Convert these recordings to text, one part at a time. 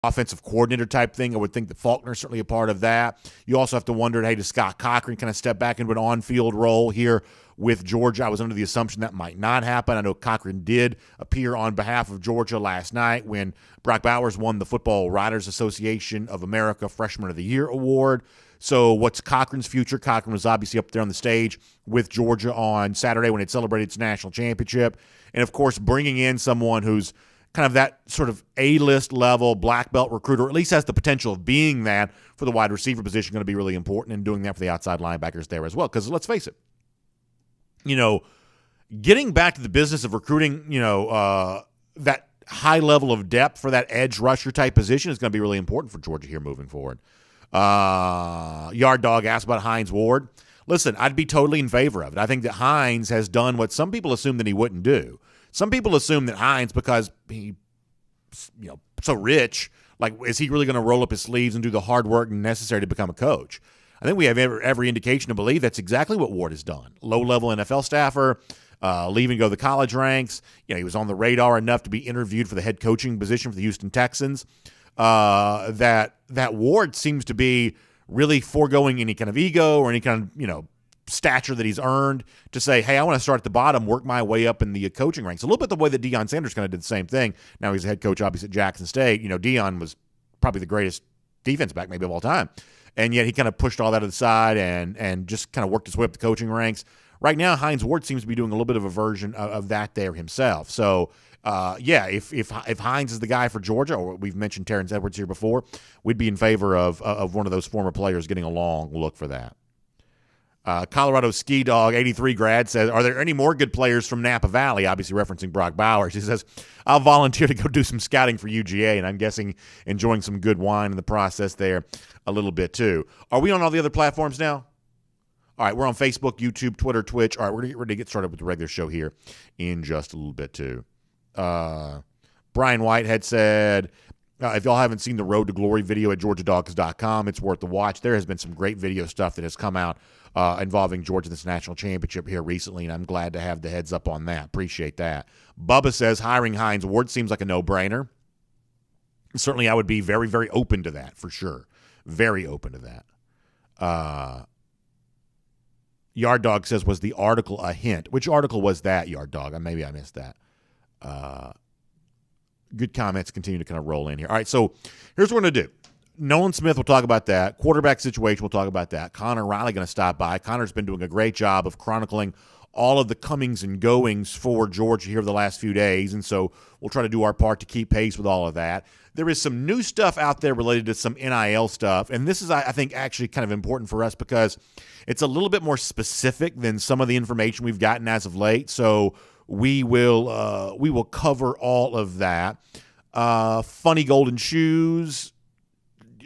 offensive coordinator type thing. I would think that Faulkner's certainly a part of that. You also have to wonder, hey, does Scott Cochran kind of step back into an on-field role here with Georgia? I was under the assumption that might not happen. I know Cochran did appear on behalf of Georgia last night when Brock Bowers won the Football Writers Association of America Freshman of the Year award. So what's Cochran's future? Cochran was obviously up there on the stage with Georgia on Saturday when it celebrated its national championship. And, of course, bringing in someone who's kind of that sort of A-list level black belt recruiter, or at least has the potential of being that for the wide receiver position, going to be really important, and doing that for the outside linebackers there as well. Because let's face it, getting back to the business of recruiting, that high level of depth for that edge rusher type position is going to be really important for Georgia here moving forward. Yard Dog asked about Hines Ward. Listen, I'd be totally in favor of it. I think that Hines has done what some people assumed that he wouldn't do. Some people assume that Hines, because he's so rich, like, is he really going to roll up his sleeves and do the hard work necessary to become a coach? I think we have every indication to believe that's exactly what Ward has done. Low-level NFL staffer, leaving to go to the college ranks. He was on the radar enough to be interviewed for the head coaching position for the Houston Texans. That Ward seems to be really foregoing any kind of ego or any kind of, stature that he's earned to say, hey, I want to start at the bottom, work my way up in the coaching ranks. A little bit the way that Deion Sanders kind of did the same thing. Now he's a head coach, obviously, at Jackson State. Deion was probably the greatest defense back maybe of all time. And yet he kind of pushed all that to the side and just kind of worked his way up the coaching ranks. Right now, Hines Ward seems to be doing a little bit of a version of that there himself. So, if Hines is the guy for Georgia, or we've mentioned Terrence Edwards here before, we'd be in favor of one of those former players getting a long look for that. Colorado Ski Dog 83 grad says, are there any more good players from Napa Valley? Obviously referencing Brock Bowers. He says, I'll volunteer to go do some scouting for UGA, and I'm guessing enjoying some good wine in the process there a little bit too. Are we on all the other platforms now? All right, we're on Facebook, YouTube, Twitter, Twitch. All right, we're ready to get started with the regular show here in just a little bit too. Brian Whitehead said, if y'all haven't seen the Road to Glory video at GeorgiaDogs.com, it's worth the watch. There has been some great video stuff that has come out involving Georgia in this national championship here recently, and I'm glad to have the heads up on that. Appreciate that. Bubba says hiring Hines Ward seems like a no-brainer. Certainly I would be very, very open to that for sure. Very open to that. Yard Dog says, was the article a hint? Which article was that, Yard Dog? Maybe I missed that. Good comments continue to kind of roll in here. All right, so here's what we're going to do. Nolan Smith will talk about that. Quarterback situation, we'll talk about that. Connor Riley going to stop by. Connor's been doing a great job of chronicling all of the comings and goings for Georgia here over the last few days, and so we'll try to do our part to keep pace with all of that. There is some new stuff out there related to some NIL stuff, and this is, I think, actually kind of important for us because it's a little bit more specific than some of the information we've gotten as of late, so we will cover all of that. Funny golden shoes,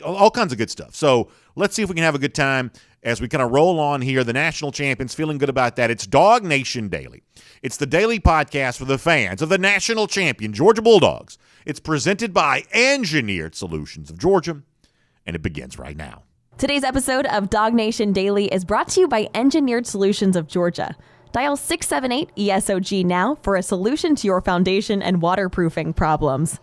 all kinds of good stuff. So let's see if we can have a good time as we kind of roll on here. The national champions, feeling good about that. It's DawgNation Daily. It's the daily podcast for the fans of the national champion Georgia Bulldogs. It's presented by Engineered Solutions of Georgia, and it begins right now. Today's episode of DawgNation Daily is brought to you by Engineered Solutions of Georgia. Dial 678-ESOG now for a solution to your foundation and waterproofing problems.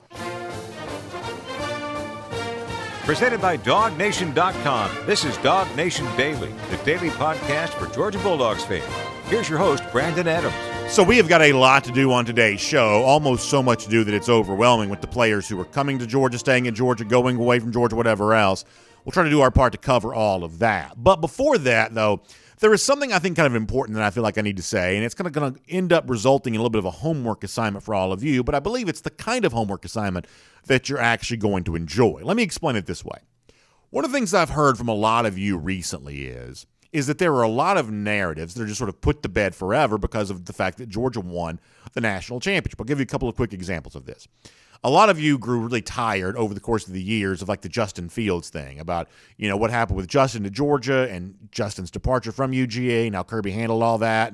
Presented by DawgNation.com, this is DawgNation Daily, the daily podcast for Georgia Bulldogs fans. Here's your host, Brandon Adams. So we have got a lot to do on today's show, almost so much to do that it's overwhelming with the players who are coming to Georgia, staying in Georgia, going away from Georgia, whatever else. We'll try to do our part to cover all of that. But before that, though, there is something I think kind of important that I feel like I need to say, and it's going to end up resulting in a little bit of a homework assignment for all of you, but I believe it's the kind of homework assignment that you're actually going to enjoy. Let me explain it this way. One of the things I've heard from a lot of you recently is that there are a lot of narratives that are just sort of put to bed forever because of the fact that Georgia won the national championship. I'll give you a couple of quick examples of this. A lot of you grew really tired over the course of the years of like the Justin Fields thing about, what happened with Justin to Georgia and Justin's departure from UGA, and how Kirby handled all that.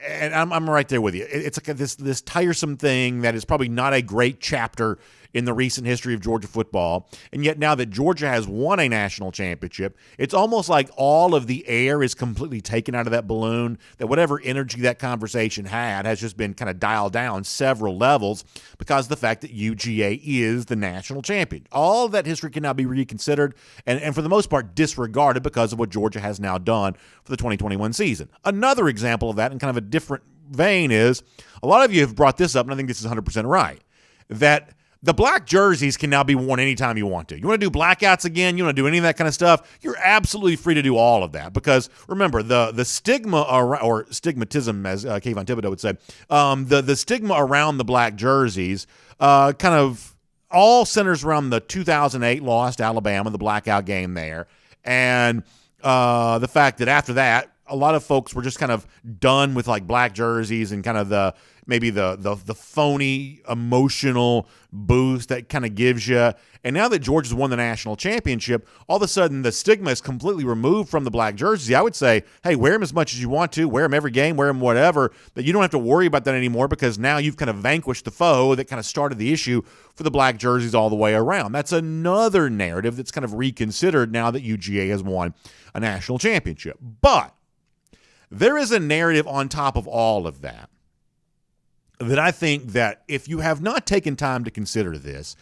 And I'm right there with you. It's like this tiresome thing that is probably not a great chapter in the recent history of Georgia football. And yet now that Georgia has won a national championship, it's almost like all of the air is completely taken out of that balloon, that whatever energy that conversation had has just been kind of dialed down several levels because of the fact that UGA is the national champion. All of that history can now be reconsidered and for the most part disregarded because of what Georgia has now done for the 2021 season. Another example of that in kind of a different vein is a lot of you have brought this up, and I think this is 100% right, that the black jerseys can now be worn anytime you want to. You want to do blackouts again? You want to do any of that kind of stuff? You're absolutely free to do all of that because, remember, the stigma or stigmatism, as Kayvon Thibodeau would say, the stigma around the black jerseys kind of all centers around the 2008 loss to Alabama, the blackout game there, and the fact that after that, a lot of folks were just kind of done with like black jerseys and kind of the phony emotional boost that kind of gives you. And now that Georgia's won the national championship, all of a sudden the stigma is completely removed from the black jerseys. I would say, hey, wear them as much as you want to, wear them every game, wear them whatever, but you don't have to worry about that anymore because now you've kind of vanquished the foe that kind of started the issue for the black jerseys all the way around. That's another narrative that's kind of reconsidered now that UGA has won a national championship. But there is a narrative on top of all of that I think that if you have not taken time to consider this,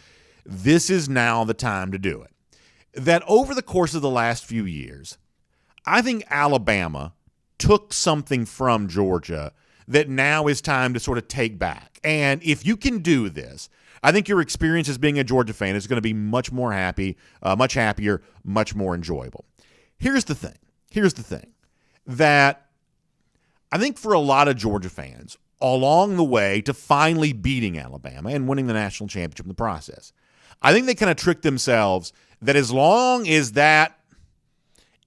this is now the time to do it. That over the course of the last few years, I think Alabama took something from Georgia that now is time to sort of take back. And if you can do this, I think your experience as being a Georgia fan is going to be much more happy, much happier, much more enjoyable. Here's the thing. That I think for a lot of Georgia fans, along the way to finally beating Alabama and winning the national championship in the process, I think they kind of tricked themselves that as long as that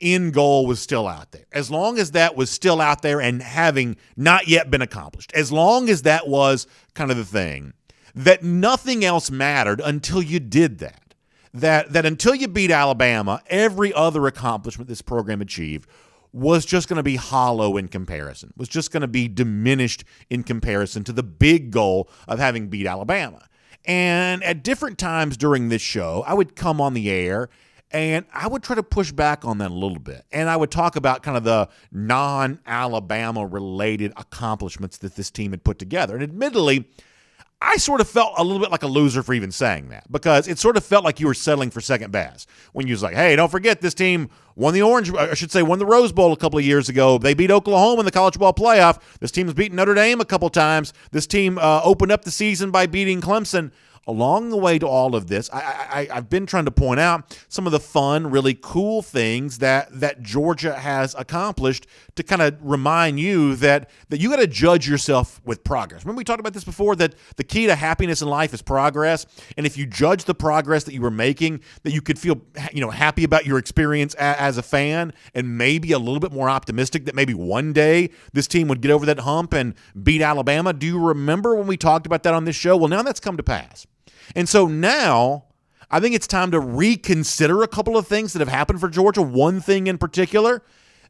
end goal was still out there, as long as that was still out there and having not yet been accomplished, as long as that was kind of the thing, that nothing else mattered until you did that. That until you beat Alabama, every other accomplishment this program achieved was just going to be hollow in comparison, was just going to be diminished in comparison to the big goal of having beat Alabama. And at different times during this show, I would come on the air and I would try to push back on that a little bit. And I would talk about kind of the non-Alabama related accomplishments that this team had put together. And admittedly, I sort of felt a little bit like a loser for even saying that because it sort of felt like you were settling for second best when you was like, hey, don't forget this team won the Rose Bowl a couple of years ago. They beat Oklahoma in the college ball playoff. This team has beaten Notre Dame a couple times. This team opened up the season by beating Clemson. Along the way to all of this, I've been trying to point out some of the fun, really cool things that Georgia has accomplished to kind of remind you that you got to judge yourself with progress. Remember we talked about this before, that the key to happiness in life is progress. And if you judge the progress that you were making, that you could feel happy about your experience as a fan and maybe a little bit more optimistic that maybe one day this team would get over that hump and beat Alabama. Do you remember when we talked about that on this show? Well, now that's come to pass. And so now I think it's time to reconsider a couple of things that have happened for Georgia. One thing in particular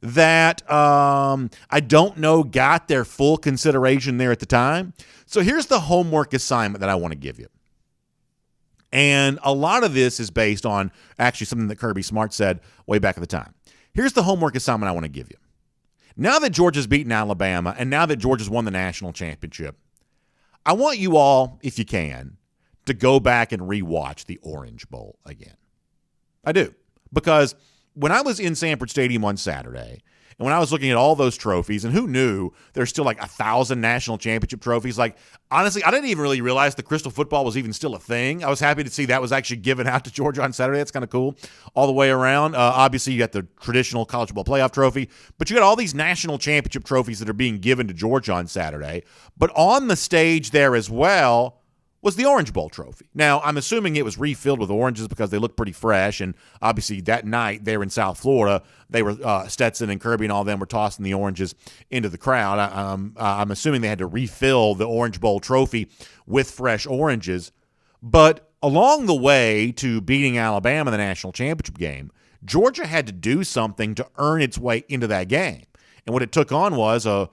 that I don't know got their full consideration there at the time. So here's the homework assignment that I want to give you. And a lot of this is based on actually something that Kirby Smart said way back at the time. Here's the homework assignment I want to give you. Now that Georgia's beaten Alabama and now that Georgia's won the national championship, I want you all, if you can, to go back and rewatch the Orange Bowl again. I do. Because when I was in Sanford Stadium on Saturday, and when I was looking at all those trophies, and who knew there's still like 1,000 national championship trophies, like honestly, I didn't even really realize the crystal football was even still a thing. I was happy to see that was actually given out to Georgia on Saturday. That's kind of cool all the way around. Obviously, you got the traditional college football playoff trophy, but you got all these national championship trophies that are being given to Georgia on Saturday. But on the stage there as well was the Orange Bowl trophy. Now, I'm assuming it was refilled with oranges because they look pretty fresh, and obviously that night there in South Florida, they were Stetson and Kirby and all of them were tossing the oranges into the crowd. I'm assuming they had to refill the Orange Bowl trophy with fresh oranges. But along the way to beating Alabama in the national championship game, Georgia had to do something to earn its way into that game. And what it took on was a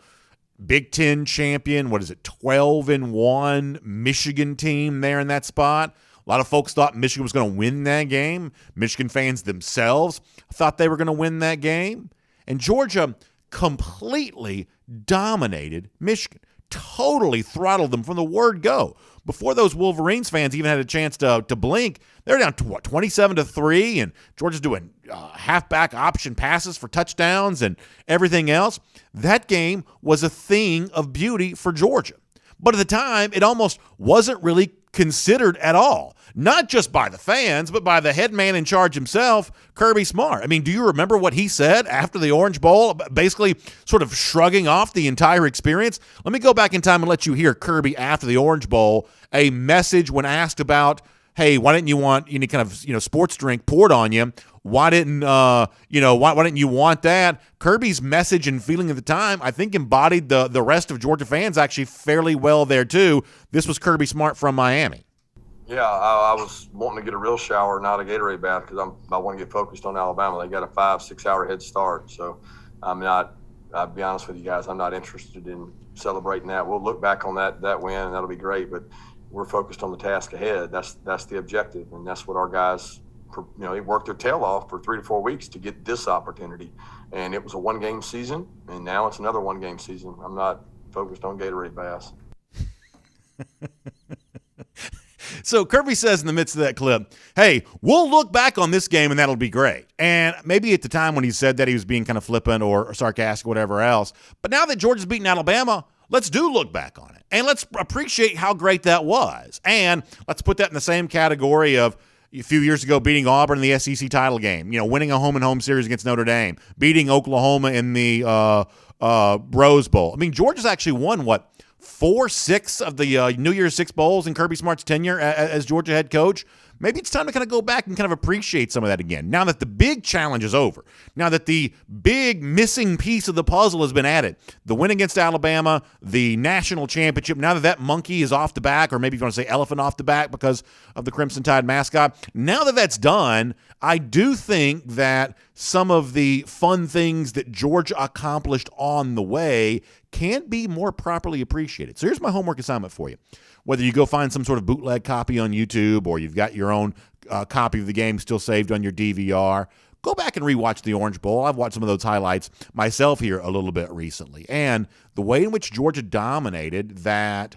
Big Ten champion, 12-1 Michigan team there in that spot. A lot of folks thought Michigan was going to win that game. Michigan fans themselves thought they were going to win that game. And Georgia completely dominated Michigan, totally throttled them from the word go. Before those Wolverines fans even had a chance to blink, they're down to 27-3, and Georgia's doing halfback option passes for touchdowns and everything else. That game was a thing of beauty for Georgia. But at the time, it almost wasn't really considered at all, not just by the fans, but by the head man in charge himself, Kirby Smart. I mean, do you remember what he said after the Orange Bowl, basically sort of shrugging off the entire experience? Let me go back in time and let you hear Kirby after the Orange Bowl, a message when asked about, hey, why didn't you want any kind of sports drink poured on you? Why didn't why didn't you want that? Kirby's message and feeling at the time, I think, embodied the rest of Georgia fans actually fairly well there too. This was Kirby Smart from Miami. Yeah, I was wanting to get a real shower, not a Gatorade bath, because I want to get focused on Alabama. They got a 5-6 hour head start, so I'll be honest with you guys, I'm not interested in celebrating that. We'll look back on that win, and that'll be great, but we're focused on the task ahead. That's the objective, and that's what our guys, they worked their tail off for 3 to 4 weeks to get this opportunity. And it was a one-game season, and now it's another one-game season. I'm not focused on Gatorade baths. So Kirby says in the midst of that clip, hey, we'll look back on this game and that'll be great. And maybe at the time when he said that he was being kind of flippant or sarcastic or whatever else. But now that Georgia's beaten Alabama, let's do look back on it. And let's appreciate how great that was. And let's put that in the same category of a few years ago beating Auburn in the SEC title game, winning a home-and-home series against Notre Dame, beating Oklahoma in the Rose Bowl. I mean, Georgia's actually won, 4-6 of the New Year's Six Bowls in Kirby Smart's tenure as Georgia head coach. Maybe it's time to kind of go back and kind of appreciate some of that again. Now that the big challenge is over, now that the big missing piece of the puzzle has been added, the win against Alabama, the national championship, now that monkey is off the back, or maybe if you want to say elephant off the back because of the Crimson Tide mascot, now that that's done, I do think that some of the fun things that Georgia accomplished on the way can be more properly appreciated. So here's my homework assignment for you. Whether you go find some sort of bootleg copy on YouTube or you've got your own copy of the game still saved on your DVR, go back and rewatch the Orange Bowl. I've watched some of those highlights myself here a little bit recently. And the way in which Georgia dominated that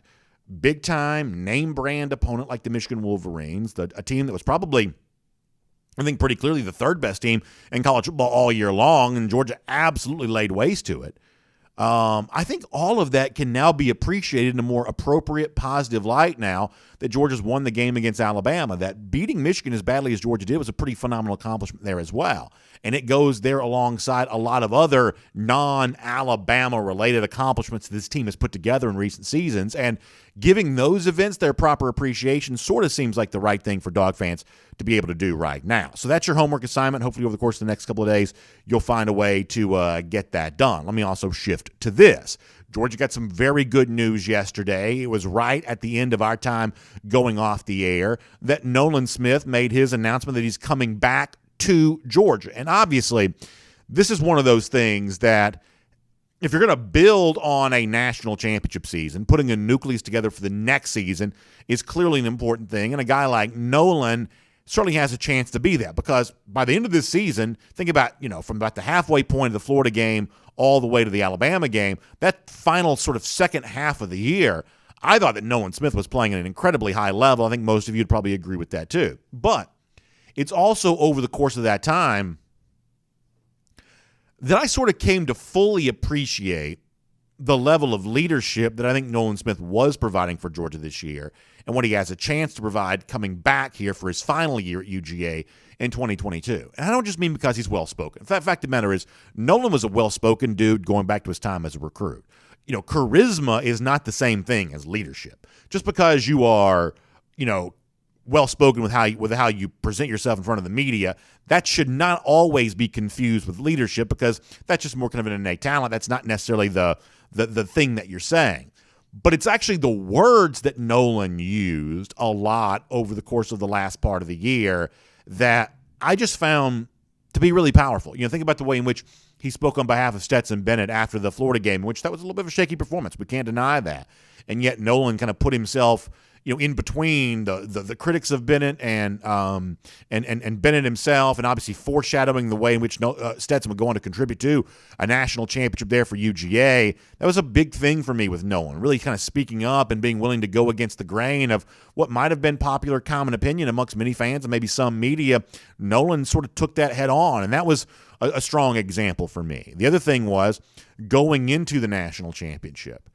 big-time, name-brand opponent like the Michigan Wolverines, a team that was probably, I think, pretty clearly the third best team in college football all year long, and Georgia absolutely laid waste to it. I think all of that can now be appreciated in a more appropriate, positive light now that Georgia's won the game against Alabama. That beating Michigan as badly as Georgia did was a pretty phenomenal accomplishment there as well. And it goes there alongside a lot of other non-Alabama-related accomplishments this team has put together in recent seasons. And giving those events their proper appreciation sort of seems like the right thing for Dog fans to be able to do right now. So that's your homework assignment. Hopefully over the course of the next couple of days, you'll find a way to get that done. Let me also shift to this. Georgia got some very good news yesterday. It was right at the end of our time going off the air that Nolan Smith made his announcement that he's coming back to Georgia. And obviously, this is one of those things that if you're going to build on a national championship season, putting a nucleus together for the next season is clearly an important thing. And a guy like Nolan certainly has a chance to be that, because by the end of this season, think about, from about the halfway point of the Florida game all the way to the Alabama game, that final sort of second half of the year, I thought that Nolan Smith was playing at an incredibly high level. I think most of you would probably agree with that too. But it's also over the course of that time that I sort of came to fully appreciate the level of leadership that I think Nolan Smith was providing for Georgia this year and what he has a chance to provide coming back here for his final year at UGA in 2022. And I don't just mean because he's well-spoken. The fact of the matter is, Nolan was a well-spoken dude going back to his time as a recruit. Charisma is not the same thing as leadership. Just because you are, well-spoken with how you present yourself in front of the media, that should not always be confused with leadership, because that's just more kind of an innate talent. That's not necessarily the thing that you're saying. But it's actually the words that Nolan used a lot over the course of the last part of the year that I just found to be really powerful. Think about the way in which he spoke on behalf of Stetson Bennett after the Florida game, which that was a little bit of a shaky performance. We can't deny that. And yet Nolan kind of put himself, in between the critics of Bennett and Bennett himself, and obviously foreshadowing the way in which Stetson would go on to contribute to a national championship there for UGA. That was a big thing for me with Nolan, really kind of speaking up and being willing to go against the grain of what might have been popular common opinion amongst many fans and maybe some media. Nolan sort of took that head on, and that was a strong example for me. The other thing was going into the national championship.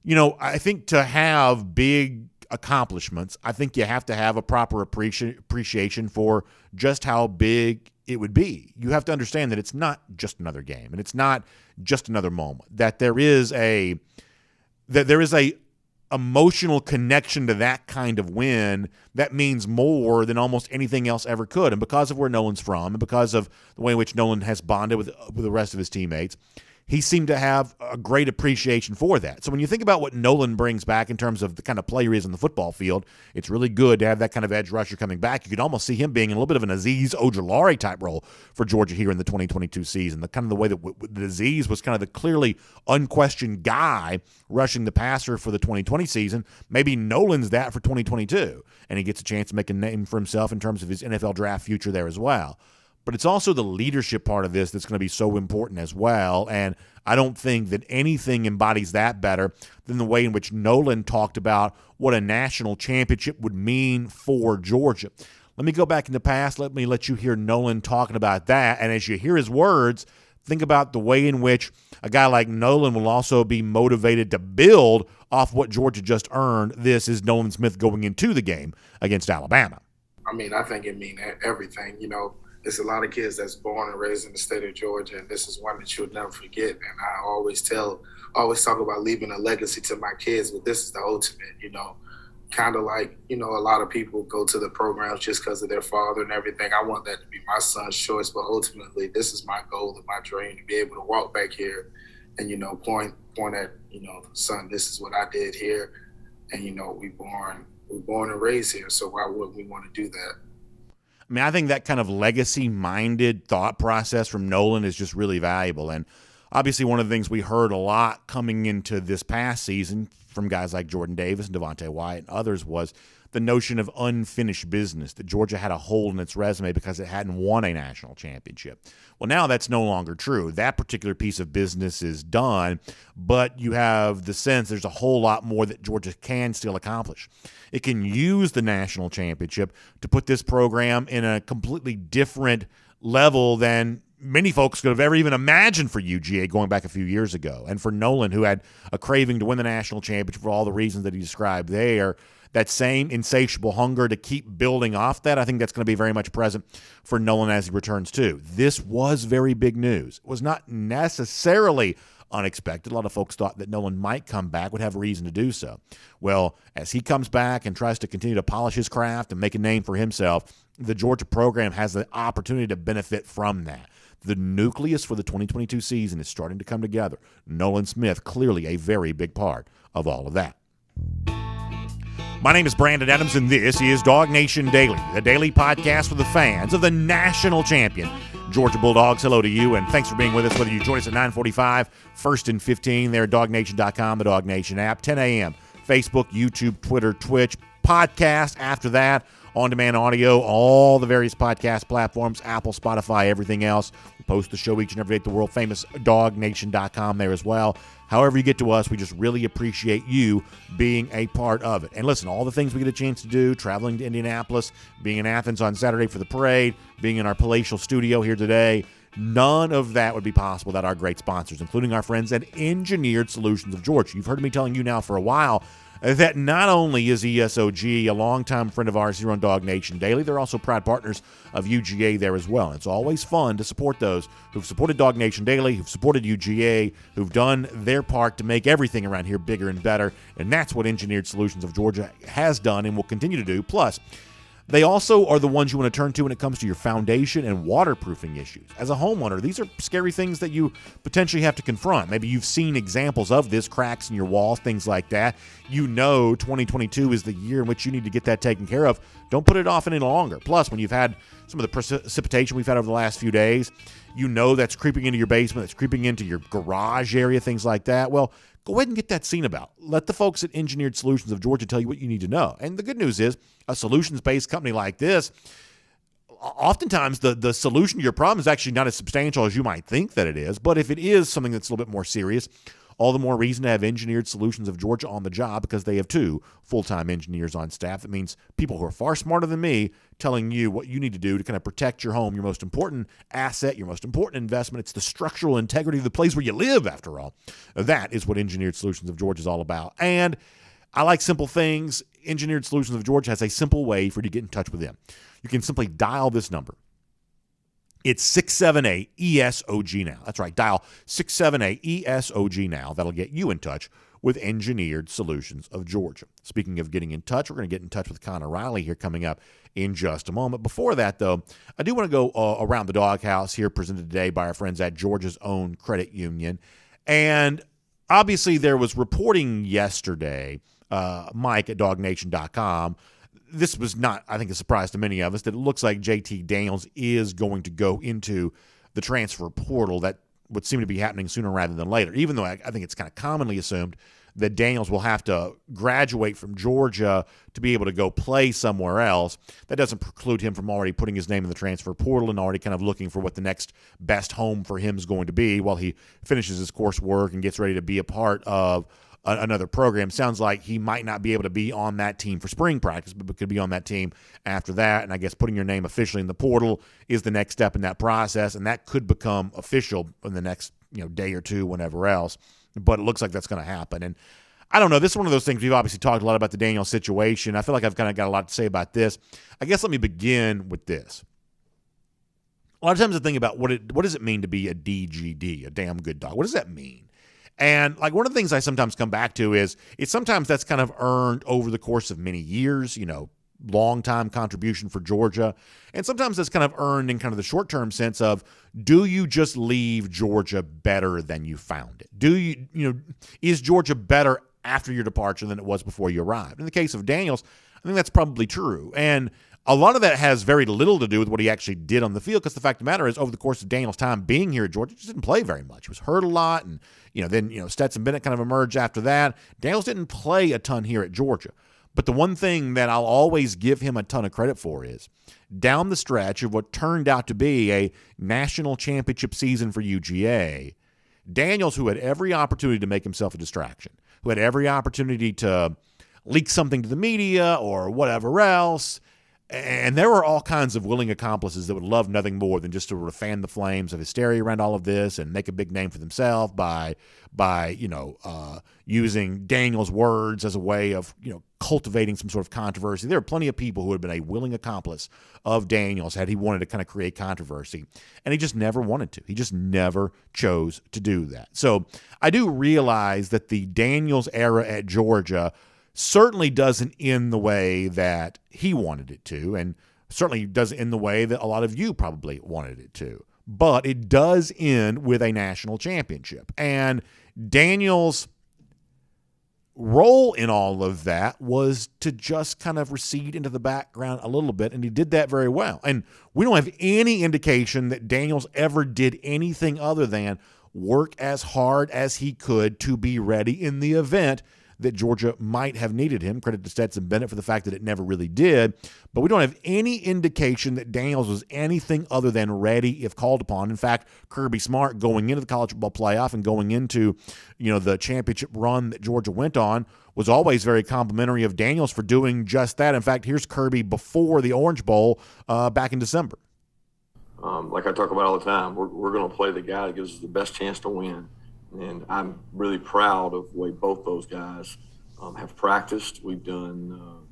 I think to have big accomplishments, I think you have to have a proper appreciation for just how big it would be. You have to understand that it's not just another game, and it's not just another moment. That there is a emotional connection to that kind of win that means more than almost anything else ever could. And because of where Nolan's from, and because of the way in which Nolan has bonded with the rest of his teammates, he seemed to have a great appreciation for that. So when you think about what Nolan brings back in terms of the kind of player he is on the football field, it's really good to have that kind of edge rusher coming back. You could almost see him being in a little bit of an Azeez Ojulari type role for Georgia here in the 2022 season. The kind of the way that Azeez was kind of the clearly unquestioned guy rushing the passer for the 2020 season. Maybe Nolan's that for 2022, and he gets a chance to make a name for himself in terms of his NFL draft future there as well. But it's also the leadership part of this that's going to be so important as well. And I don't think that anything embodies that better than the way in which Nolan talked about what a national championship would mean for Georgia. Let me go back in the past. Let me let you hear Nolan talking about that. And as you hear his words, think about the way in which a guy like Nolan will also be motivated to build off what Georgia just earned. This is Nolan Smith going into the game against Alabama. I think it means everything, There's a lot of kids that's born and raised in the state of Georgia, and this is one that you'll never forget. And I always talk about leaving a legacy to my kids, but this is the ultimate, kind of like, a lot of people go to the programs just because of their father and everything. I want that to be my son's choice, but ultimately this is my goal and my dream, to be able to walk back here and, point at, son, this is what I did here. And, we're born and raised here, so why wouldn't we want to do that? I think that kind of legacy-minded thought process from Nolan is just really valuable. And obviously one of the things we heard a lot coming into this past season from guys like Jordan Davis and Devontae Wyatt and others was the notion of unfinished business, that Georgia had a hole in its resume because it hadn't won a national championship. Well, now that's no longer true. That particular piece of business is done, but you have the sense there's a whole lot more that Georgia can still accomplish. It can use the national championship to put this program in a completely different level than many folks could have ever even imagined for UGA going back a few years ago. And for Nolan, who had a craving to win the national championship for all the reasons that he described there, that same insatiable hunger to keep building off that, I think that's going to be very much present for Nolan as he returns too. This was very big news. It was not necessarily unexpected. A lot of folks thought that Nolan might come back, would have a reason to do so. Well, as he comes back and tries to continue to polish his craft and make a name for himself, the Georgia program has the opportunity to benefit from that. The nucleus for the 2022 season is starting to come together. Nolan Smith, clearly a very big part of all of that. My name is Brandon Adams, and this is DawgNation Daily, the daily podcast for the fans of the national champion, Georgia Bulldogs. Hello to you, and thanks for being with us, whether you join us at 9:45, 1st and 15 there at DawgNation.com, the DawgNation app, 10 a.m., Facebook, YouTube, Twitter, Twitch, podcast after that, on-demand audio, all the various podcast platforms, Apple, Spotify, everything else. We post the show each and every day at the world-famous DawgNation.com there as well. However you get to us, we just really appreciate you being a part of it. And listen, all the things we get a chance to do, traveling to Indianapolis, being in Athens on Saturday for the parade, being in our palatial studio here today, none of that would be possible without our great sponsors, including our friends at Engineered Solutions of Georgia. You've heard me telling you now for a while that not only is ESOG a longtime friend of ours here on DawgNation Daily, they're also proud partners of UGA there as well. And it's always fun to support those who've supported DawgNation Daily, who've supported UGA, who've done their part to make everything around here bigger and better. And that's what Engineered Solutions of Georgia has done and will continue to do. Plus, they also are the ones you want to turn to when it comes to your foundation and waterproofing issues. As a homeowner, these are scary things that you potentially have to confront. Maybe you've seen examples of this, cracks in your walls, things like that. 2022 is the year in which you need to get that taken care of. Don't put it off any longer. Plus, when you've had some of the precipitation we've had over the last few days, that's creeping into your basement, that's creeping into your garage area, things like that. Well, go ahead and get that seen about. Let the folks at Engineered Solutions of Georgia tell you what you need to know. And the good news is a solutions-based company like this, oftentimes the solution to your problem is actually not as substantial as you might think that it is. But if it is something that's a little bit more serious, all the more reason to have Engineered Solutions of Georgia on the job, because they have 2 full-time engineers on staff. That means people who are far smarter than me telling you what you need to do to kind of protect your home, your most important asset, your most important investment. It's the structural integrity of the place where you live, after all. That is what Engineered Solutions of Georgia is all about. And I like simple things. Engineered Solutions of Georgia has a simple way for you to get in touch with them. You can simply dial this number. It's 678-ESOG now. That's right. Dial 678-ESOG now. That'll get you in touch with Engineered Solutions of Georgia. Speaking of getting in touch, we're going to get in touch with Connor Riley here coming up in just a moment. Before that, though, I do want to go around the doghouse here, presented today by our friends at Georgia's Own Credit Union. And obviously there was reporting yesterday, Mike at DawgNation.com. This was not, I think, a surprise to many of us, that it looks like JT Daniels is going to go into the transfer portal. That would seem to be happening sooner rather than later, even though I think it's kind of commonly assumed that Daniels will have to graduate from Georgia to be able to go play somewhere else. That doesn't preclude him from already putting his name in the transfer portal and already kind of looking for what the next best home for him is going to be while he finishes his coursework and gets ready to be a part of another program. Sounds like he might not be able to be on that team for spring practice, but could be on that team after that. And I guess putting your name officially in the portal is the next step in that process, and that could become official in the next day or two, whenever else. But it looks like that's going to happen. And I don't know. This is one of those things. We've obviously talked a lot about the Daniels situation. I feel like I've kind of got a lot to say about this. I guess let me begin with this. A lot of times I think about what does it mean to be a DGD, a damn good dog? What does that mean? And like one of the things I sometimes come back to is sometimes that's kind of earned over the course of many years, long time contribution for Georgia. And sometimes that's kind of earned in kind of the short-term sense of, do you just leave Georgia better than you found it? Do you, is Georgia better after your departure than it was before you arrived? In the case of Daniels, I think that's probably true. And a lot of that has very little to do with what he actually did on the field, because the fact of the matter is, over the course of Daniels' time being here at Georgia, he just didn't play very much. He was hurt a lot, and then Stetson Bennett kind of emerged after that. Daniels didn't play a ton here at Georgia. But the one thing that I'll always give him a ton of credit for is, down the stretch of what turned out to be a national championship season for UGA, Daniels, who had every opportunity to make himself a distraction, who had every opportunity to leak something to the media or whatever else, and there were all kinds of willing accomplices that would love nothing more than just to fan the flames of hysteria around all of this and make a big name for themselves by using Daniel's words as a way of cultivating some sort of controversy. There are plenty of people who had been a willing accomplice of Daniels had he wanted to kind of create controversy, and he just never wanted to. He just never chose to do that. So I do realize that the Daniels era at Georgia certainly doesn't end the way that he wanted it to, and certainly doesn't end the way that a lot of you probably wanted it to. But it does end with a national championship. And Daniels' role in all of that was to just kind of recede into the background a little bit, and he did that very well. And we don't have any indication that Daniels ever did anything other than work as hard as he could to be ready in the event that Georgia might have needed him. Credit to Stetson Bennett for the fact that it never really did. But we don't have any indication that Daniels was anything other than ready if called upon. In fact, Kirby Smart, going into the college football playoff and going into the championship run that Georgia went on, was always very complimentary of Daniels for doing just that. In fact, here's Kirby before the Orange Bowl back in December. Like I talk about all the time, we're going to play the guy that gives us the best chance to win. And I'm really proud of the way both those guys have practiced. We've done,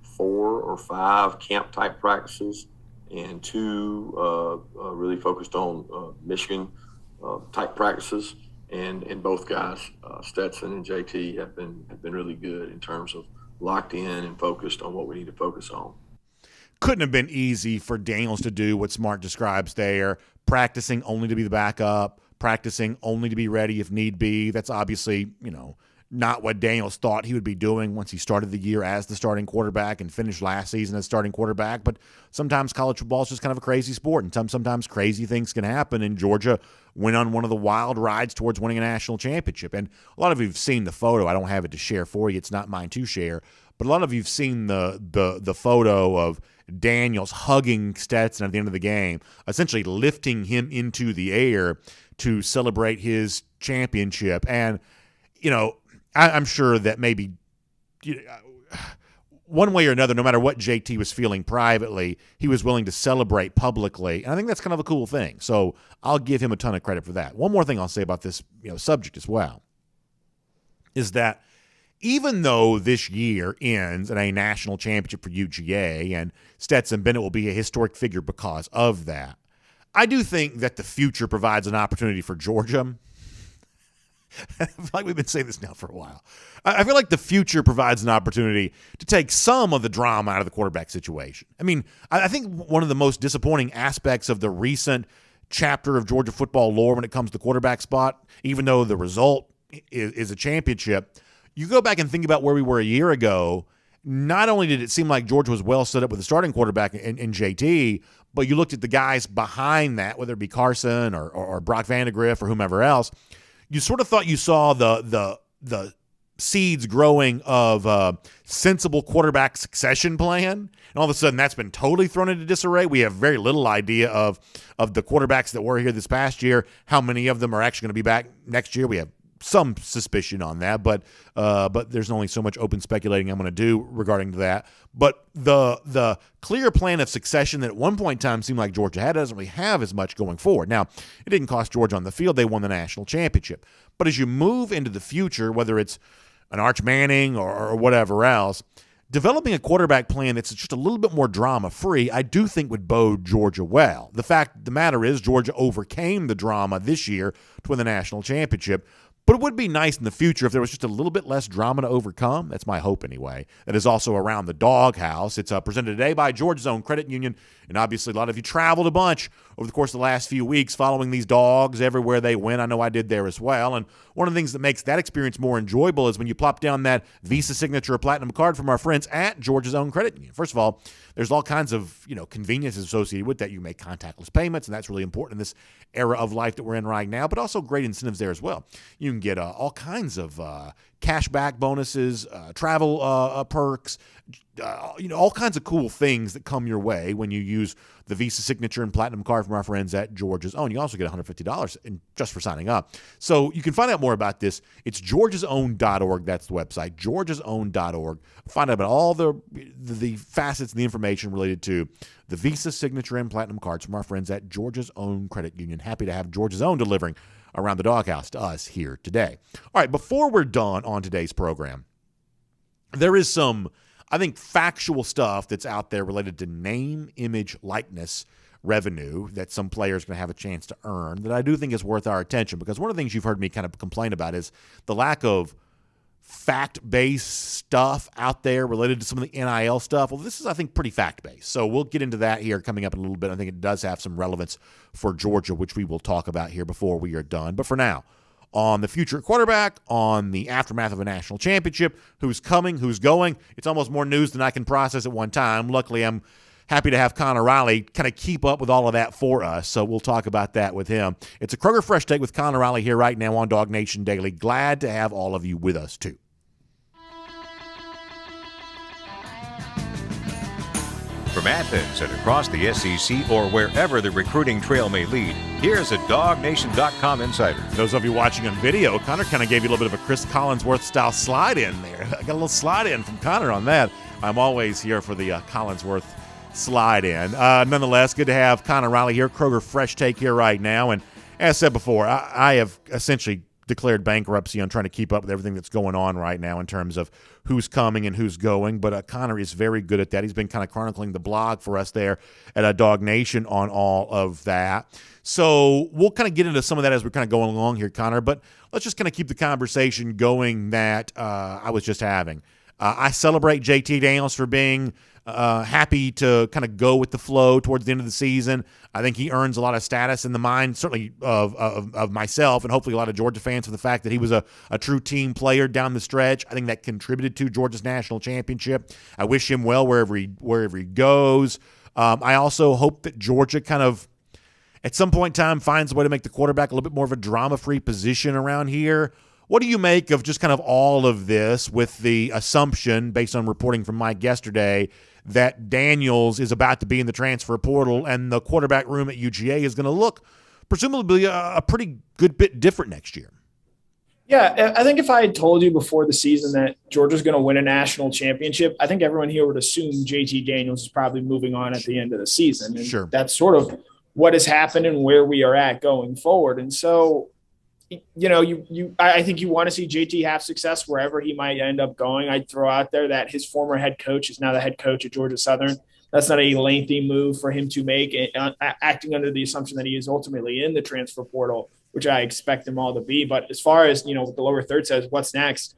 4 or 5 camp-type practices and 2 really focused on Michigan-type practices. And both guys, Stetson and JT, have been really good in terms of locked in and focused on what we need to focus on. Couldn't have been easy for Daniels to do what Smart describes there, practicing only to be the backup, practicing only to be ready if need be. That's obviously, not what Daniels thought he would be doing once he started the year as the starting quarterback and finished last season as starting quarterback. But sometimes college football is just kind of a crazy sport, and sometimes crazy things can happen. And Georgia went on one of the wild rides towards winning a national championship. And a lot of you have seen the photo. I don't have it to share for you. It's not mine to share. But a lot of you have seen the photo of Daniels hugging Stetson at the end of the game, essentially lifting him into the air to celebrate his championship. And, I'm sure that maybe one way or another, no matter what JT was feeling privately, he was willing to celebrate publicly. And I think that's kind of a cool thing. So I'll give him a ton of credit for that. One more thing I'll say about this subject as well is that even though this year ends in a national championship for UGA and Stetson Bennett will be a historic figure because of that, I do think that the future provides an opportunity for Georgia. I feel like we've been saying this now for a while. I feel like the future provides an opportunity to take some of the drama out of the quarterback situation. I mean, I think one of the most disappointing aspects of the recent chapter of Georgia football lore when it comes to quarterback spot, even though the result is a championship, you go back and think about where we were a year ago. Not only did it seem like Georgia was well set up with a starting quarterback in JT, but you looked at the guys behind that, whether it be Carson or Brock Vandegrift or whomever else, you sort of thought you saw the seeds growing of a sensible quarterback succession plan, and all of a sudden that's been totally thrown into disarray. We have very little idea of the quarterbacks that were here this past year, how many of them are actually going to be back next year. We have some suspicion on that, but there's only so much open speculating I'm going to do regarding that. But the clear plan of succession that at one point in time seemed like Georgia had doesn't really have as much going forward. Now, it didn't cost Georgia on the field. They won the national championship. But as you move into the future, whether it's an Arch Manning or whatever else, developing a quarterback plan that's just a little bit more drama-free, I do think would bode Georgia well. The fact of the matter is Georgia overcame the drama this year to win the national championship. But it would be nice in the future if there was just a little bit less drama to overcome. That's my hope anyway. That is also around the Doghouse. It's presented today by Georgia's Own Credit Union. And obviously a lot of you traveled a bunch over the course of the last few weeks following these dogs everywhere they went. I know I did there as well. And one of the things that makes that experience more enjoyable is when you plop down that Visa Signature or Platinum card from our friends at Georgia's Own Credit Union. First of all, there's all kinds of conveniences associated with that. You make contactless payments, and that's really important in this era of life that we're in right now, but also great incentives there as well. You can get all kinds of cashback bonuses, travel perks, all kinds of cool things that come your way when you use the Visa Signature and Platinum card from our friends at Georgia's Own. You also get $150 just for signing up. So you can find out more about this. It's georgiasown.org. That's the website, georgiasown.org. Find out about all the facets and the information related to the Visa Signature and Platinum cards from our friends at Georgia's Own Credit Union. Happy to have Georgia's Own delivering around the Doghouse to us here today. All right, before we're done on today's program, there is some, I think, factual stuff that's out there related to name, image, likeness revenue that some players are going to have a chance to earn that I do think is worth our attention, because one of the things you've heard me kind of complain about is the lack of fact-based stuff out there related to some of the NIL stuff. Well, this is, I think, pretty fact-based. So we'll get into that here coming up in a little bit. I think it does have some relevance for Georgia, which we will talk about here before we are done. But for now, on the future quarterback, on the aftermath of a national championship, who's coming, who's going, it's almost more news than I can process at one time. Luckily, I'm happy to have Connor Riley kind of keep up with all of that for us, so we'll talk about that with him. It's a Kroger Fresh Take with Connor Riley here right now on DawgNation Daily. Glad to have all of you with us, too. From Athens and across the SEC or wherever the recruiting trail may lead, here's a DawgNation.com insider. Those of you watching on video, Connor kind of gave you a little bit of a Chris Collinsworth-style slide-in there. I got a little slide-in from Connor on that. I'm always here for the Collinsworth slide-in. Nonetheless, good to have Connor Riley here, Kroger Fresh Take here right now. And as said before, I have essentially declared bankruptcy on trying to keep up with everything that's going on right now in terms of who's coming and who's going. But Connor is very good at that. He's been kind of chronicling the blog for us there at DawgNation on all of that. So we'll kind of get into some of that as we're kind of going along here, Connor. But let's just kind of keep the conversation going that I was just having. I celebrate JT Daniels for being happy to kind of go with the flow towards the end of the season. I think he earns a lot of status in the mind, certainly of myself and hopefully a lot of Georgia fans, for the fact that he was a true team player down the stretch. I think that contributed to Georgia's national championship. I wish him well wherever he goes. I also hope that Georgia kind of, at some point in time, finds a way to make the quarterback a little bit more of a drama-free position around here. What do you make of just kind of all of this, with the assumption, based on reporting from Mike yesterday, that Daniels is about to be in the transfer portal and the quarterback room at UGA is going to look presumably a pretty good bit different next year? Yeah, I think if I had told you before the season that Georgia's going to win a national championship, I think everyone here would assume JT Daniels is probably moving on at the end of the season. And sure, that's sort of what has happened and where we are at going forward. And so, I think you want to see JT have success wherever he might end up going. I'd throw out there that his former head coach is now the head coach at Georgia Southern. That's not a lengthy move for him to make, acting under the assumption that he is ultimately in the transfer portal, which I expect them all to be. But as far as, what the lower third says, what's next?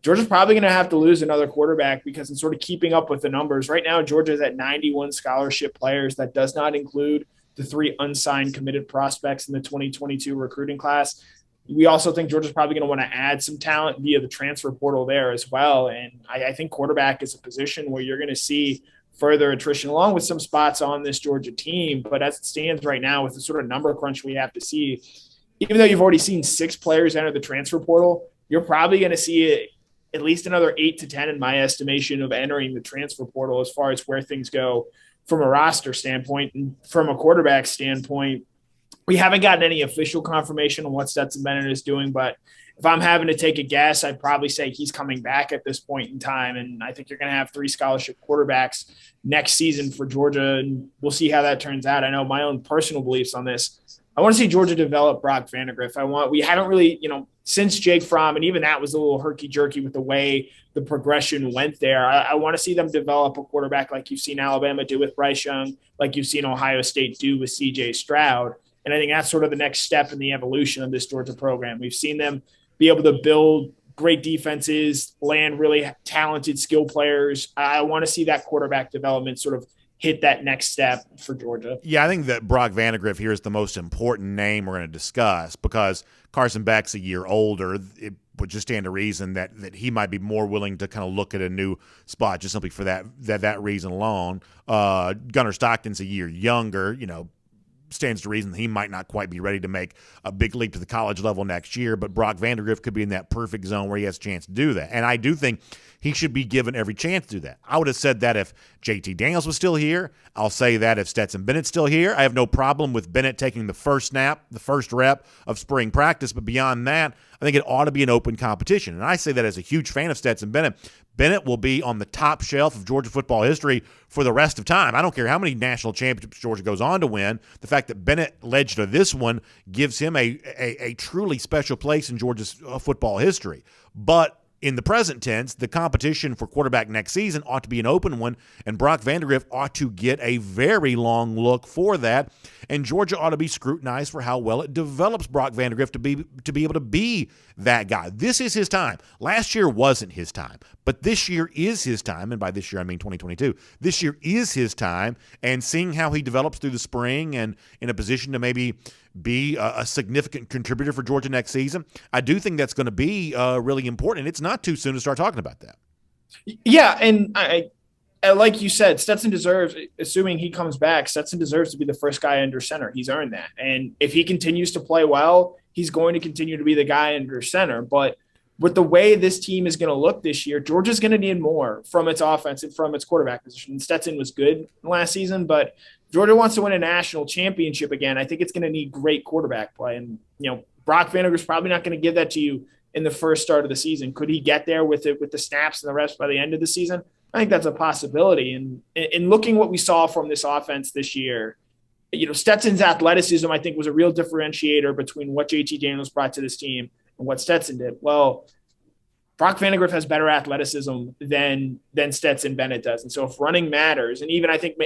Georgia's probably going to have to lose another quarterback because it's sort of keeping up with the numbers. Right now, Georgia's at 91 scholarship players. That does not include the 3 unsigned committed prospects in the 2022 recruiting class. We also think Georgia's probably going to want to add some talent via the transfer portal there as well. And I think quarterback is a position where you're going to see further attrition, along with some spots on this Georgia team. But as it stands right now, with the sort of number crunch we have to see, even though you've already seen 6 players enter the transfer portal, you're probably going to see at least another 8 to 10, in my estimation, of entering the transfer portal as far as where things go from a roster standpoint. And from a quarterback standpoint, we haven't gotten any official confirmation on what Stetson Bennett is doing, but if I'm having to take a guess, I'd probably say he's coming back at this point in time. And I think you're going to have 3 scholarship quarterbacks next season for Georgia, and we'll see how that turns out. I know my own personal beliefs on this. I want to see Georgia develop Brock Vandagriff. We haven't really, since Jake Fromm, and even that was a little herky-jerky with the way the progression went there. I want to see them develop a quarterback like you've seen Alabama do with Bryce Young, like you've seen Ohio State do with C.J. Stroud. And I think that's sort of the next step in the evolution of this Georgia program. We've seen them be able to build great defenses, land really talented skill players. I want to see that quarterback development sort of hit that next step for Georgia. Yeah, I think that Brock Vandagriff here is the most important name we're going to discuss, because Carson Beck's a year older. It would just stand to reason that he might be more willing to kind of look at a new spot just simply for that reason alone. Gunnar Stockton's a year younger, stands to reason that he might not quite be ready to make a big leap to the college level next year, but Brock Vandagriff could be in that perfect zone where he has a chance to do that. And I do think he should be given every chance to do that. I would have said that if JT Daniels was still here. I'll say that if Stetson Bennett's still here. I have no problem with Bennett taking the first snap, the first rep of spring practice, but beyond that, I think it ought to be an open competition. And I say that as a huge fan of Stetson Bennett. Bennett will be on the top shelf of Georgia football history for the rest of time. I don't care how many national championships Georgia goes on to win. The fact that Bennett led to this one gives him a truly special place in Georgia's football history. But in the present tense, the competition for quarterback next season ought to be an open one, and Brock Vandagriff ought to get a very long look for that. And Georgia ought to be scrutinized for how well it develops Brock Vandagriff to be able to be that guy. This is his time. Last year wasn't his time, but this year is his time, and by this year I mean 2022. This year is his time, and seeing how he develops through the spring and in a position to maybe be a significant contributor for Georgia next season, I do think that's going to be really important. It's not too soon to start talking about that. Yeah, and I like you said, Stetson deserves, assuming he comes back, Stetson deserves to be the first guy under center. He's earned that. And if he continues to play well, he's going to continue to be the guy under center. But with the way this team is going to look this year, Georgia's going to need more from its offense and from its quarterback position. Stetson was good last season, but Georgia wants to win a national championship again. I think it's going to need great quarterback play. And, Brock Vandagriff's probably not going to give that to you in the first start of the season. Could he get there with it, with the snaps and the reps by the end of the season? I think that's a possibility. And in looking what we saw from this offense this year, Stetson's athleticism, I think, was a real differentiator between what JT Daniels brought to this team and what Stetson did. Well, Brock Vandagriff has better athleticism than Stetson Bennett does. And so if running matters, and even I think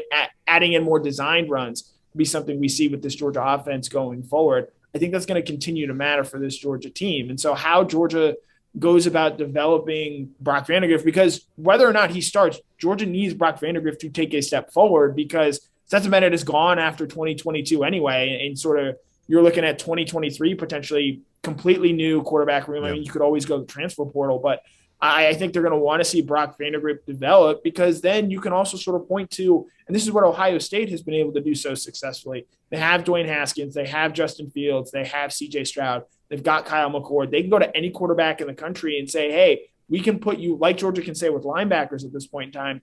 adding in more designed runs would be something we see with this Georgia offense going forward, I think that's going to continue to matter for this Georgia team. And so how Georgia goes about developing Brock Vandagriff, because whether or not he starts, Georgia needs Brock Vandagriff to take a step forward, because Stetson Bennett is gone after 2022 anyway, and sort of you're looking at 2023 potentially completely new quarterback room. I mean, you could always go to the transfer portal, but I think they're going to want to see Brock Vandagriff develop, because then you can also sort of point to, and this is what Ohio State has been able to do so successfully. They have Dwayne Haskins, they have Justin Fields, they have CJ Stroud, they've got Kyle McCord. They can go to any quarterback in the country and say, hey, we can put you, like Georgia can say with linebackers at this point in time,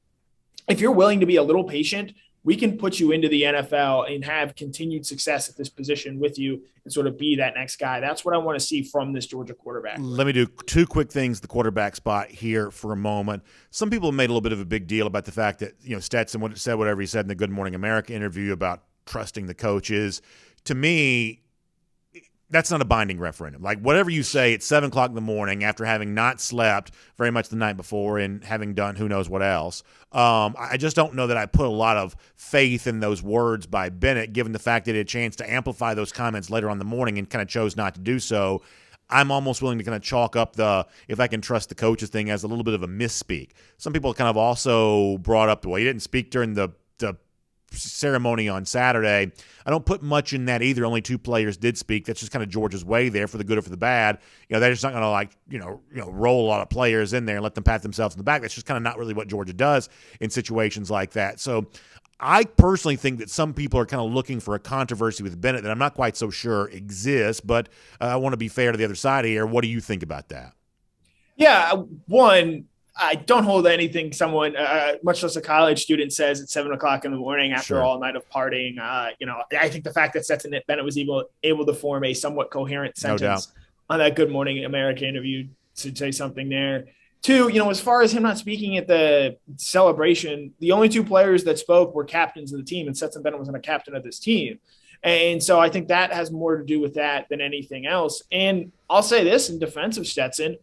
if you're willing to be a little patient, we can put you into the NFL and have continued success at this position with you and sort of be that next guy. That's what I want to see from this Georgia quarterback. Let me do two quick things, the quarterback spot here for a moment. Some people have made a little bit of a big deal about the fact that, Stetson said whatever he said in the Good Morning America interview about trusting the coaches. To me, that's not a binding referendum. Like, whatever you say at 7 o'clock in the morning after having not slept very much the night before and having done who knows what else, I just don't know that I put a lot of faith in those words by Bennett, given the fact that he had a chance to amplify those comments later on in the morning and kind of chose not to do so. I'm almost willing to kind of chalk up the if I can trust the coaches thing as a little bit of a misspeak. Some people kind of also brought up, well, he didn't speak during the ceremony on Saturday. I don't put much in that either. Only 2 players did speak. That's just kind of Georgia's way there, for the good or for the bad. They're just not going to roll a lot of players in there and let them pat themselves in the back. That's just kind of not really what Georgia does in situations like that. So I personally think that some people are kind of looking for a controversy with Bennett that I'm not quite so sure exists, but I want to be fair to the other side here. What do you think about that? Yeah, one, I don't hold anything someone, much less a college student, says at 7 o'clock in the morning after all night of partying. I think the fact that Stetson Bennett was able to form a somewhat coherent sentence on that Good Morning America interview to say something there. 2, as far as him not speaking at the celebration, the only 2 players that spoke were captains of the team, and Stetson Bennett wasn't a captain of this team. And so I think that has more to do with that than anything else. And I'll say this in defense of Stetson,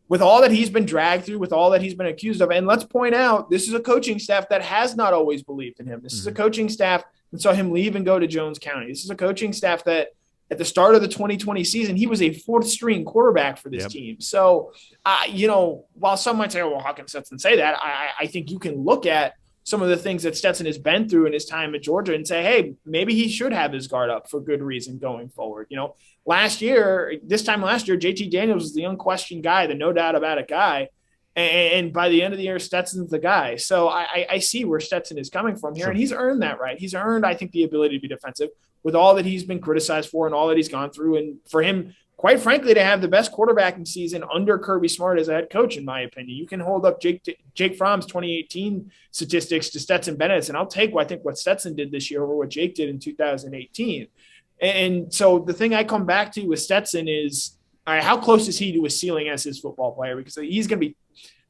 with all that he's been dragged through, with all that he's been accused of, and let's point out, this is a coaching staff that has not always believed in him. This is a coaching staff that saw him leave and go to Jones County. This is a coaching staff that at the start of the 2020 season, he was a 4th-string quarterback for this team. So, while some might say, well, how can Stetson say that? I think you can look at some of the things that Stetson has been through in his time at Georgia and say, hey, maybe he should have his guard up for good reason going forward. This time last year, JT Daniels was the unquestioned guy, the no doubt about it guy. And by the end of the year, Stetson's the guy. So I see where Stetson is coming from here, and he's earned that right. He's earned, I think, the ability to be defensive with all that he's been criticized for and all that he's gone through. And for him, quite frankly, to have the best quarterbacking season under Kirby Smart as a head coach, in my opinion. You can hold up Jake Fromm's 2018 statistics to Stetson Bennett's, and I'll take what Stetson did this year over what Jake did in 2018. And so the thing I come back to with Stetson is, all right, how close is he to his ceiling as his football player? Because he's going to be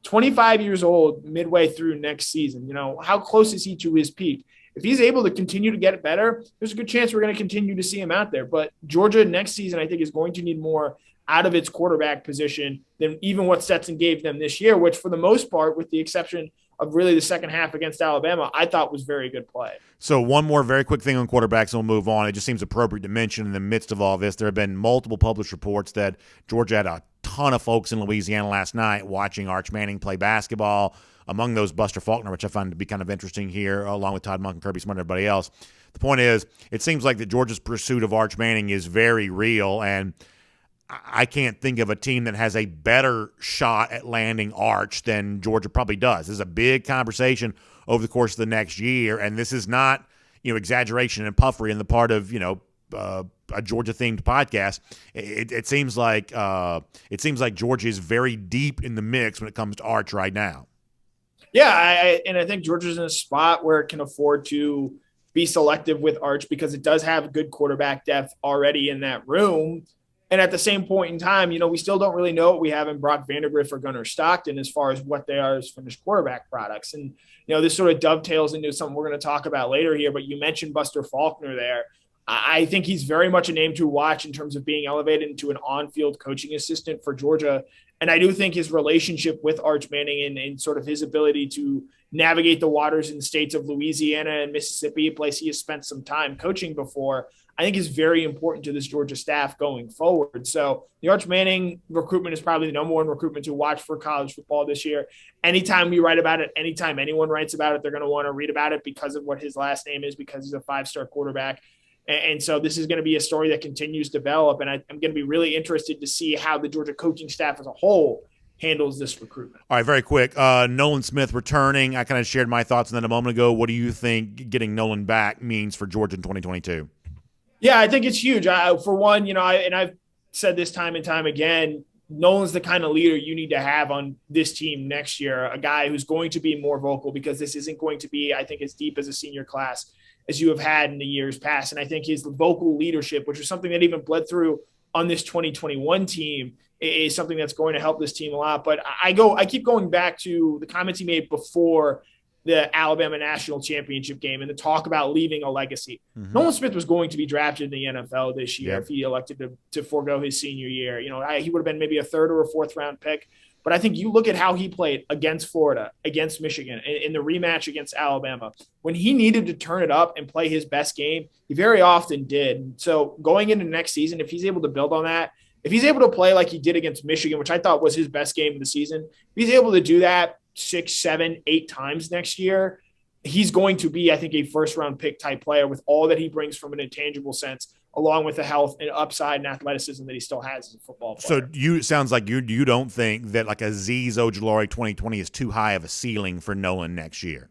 25 years old midway through next season. How close is he to his peak? If he's able to continue to get it better, there's a good chance we're going to continue to see him out there. But Georgia next season, I think, is going to need more out of its quarterback position than even what Stetson gave them this year, which for the most part, with the exception of really the second half against Alabama, I thought was very good play. So one more very quick thing on quarterbacks, and we'll move on. It just seems appropriate to mention in the midst of all this, there have been multiple published reports that Georgia had a ton of folks in Louisiana last night watching Arch Manning play basketball. Among those, Buster Faulkner, which I find to be kind of interesting here, along with Todd Monk and Kirby Smart and everybody else. The point is, it seems like that Georgia's pursuit of Arch Manning is very real, and I can't think of a team that has a better shot at landing Arch than Georgia probably does. This is a big conversation over the course of the next year, and this is not, exaggeration and puffery on the part of, a Georgia-themed podcast. It seems like Georgia is very deep in the mix when it comes to Arch right now. Yeah, I think Georgia's in a spot where it can afford to be selective with Arch because it does have good quarterback depth already in that room. And at the same point in time, we still don't really know what we have in Brock Vandagriff or Gunnar Stockton as far as what they are as finished quarterback products. And, this sort of dovetails into something we're going to talk about later here, but you mentioned Buster Faulkner there. I think he's very much a name to watch in terms of being elevated into an on-field coaching assistant for Georgia And I do think his relationship with Arch Manning and sort of his ability to navigate the waters in the states of Louisiana and Mississippi, a place he has spent some time coaching before, I think is very important to this Georgia staff going forward. So the Arch Manning recruitment is probably the number one recruitment to watch for college football this year. Anytime we write about it, anytime anyone writes about it, they're going to want to read about it because of what his last name is, because he's a 5-star quarterback. And so this is going to be a story that continues to develop. And I'm going to be really interested to see how the Georgia coaching staff as a whole handles this recruitment. All right, very quick. Nolan Smith returning. I kind of shared my thoughts on that a moment ago. What do you think getting Nolan back means for Georgia in 2022? Yeah, I think it's huge. For one, I've said this time and time again, Nolan's the kind of leader you need to have on this team next year, a guy who's going to be more vocal, because this isn't going to be, I think, as deep as a senior class as you have had in the years past. And I think his vocal leadership, which is something that even bled through on this 2021 team, is something that's going to help this team a lot. But I keep going back to the comments he made before the Alabama national championship game and the talk about leaving a legacy. Mm-hmm. Nolan Smith was going to be drafted in the NFL this year if he elected to forego his senior year. He would have been maybe a 3rd or a 4th round pick. But I think you look at how he played against Florida, against Michigan, in the rematch against Alabama. When he needed to turn it up and play his best game, he very often did. So going into next season, if he's able to build on that, if he's able to play like he did against Michigan, which I thought was his best game of the season, if he's able to do that 6, 7, 8 times next year, he's going to be, I think, a 1st-round pick type player with all that he brings from an intangible sense, along with the health and upside and athleticism that he still has as a football player. So it sounds like you don't think that like a Azeez Ojulari 2020 is too high of a ceiling for Nolan next year?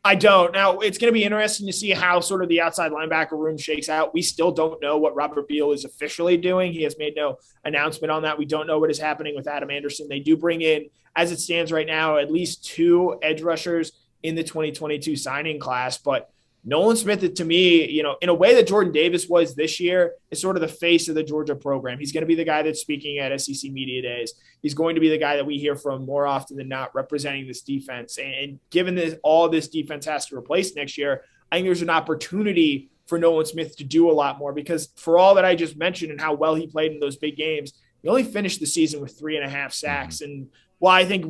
I don't. Now, it's going to be interesting to see how sort of the outside linebacker room shakes out. We still don't know what Robert Beal is officially doing. He has made no announcement on that. We don't know what is happening with Adam Anderson. They do bring in, as it stands right now, at least 2 edge rushers in the 2022 signing class. But Nolan Smith, to me, in a way that Jordan Davis was this year, is sort of the face of the Georgia program. He's going to be the guy that's speaking at SEC Media Days. He's going to be the guy that we hear from more often than not representing this defense. And given that all this defense has to replace next year, I think there's an opportunity for Nolan Smith to do a lot more, because for all that I just mentioned and how well he played in those big games, he only finished the season with 3.5 sacks. And while I think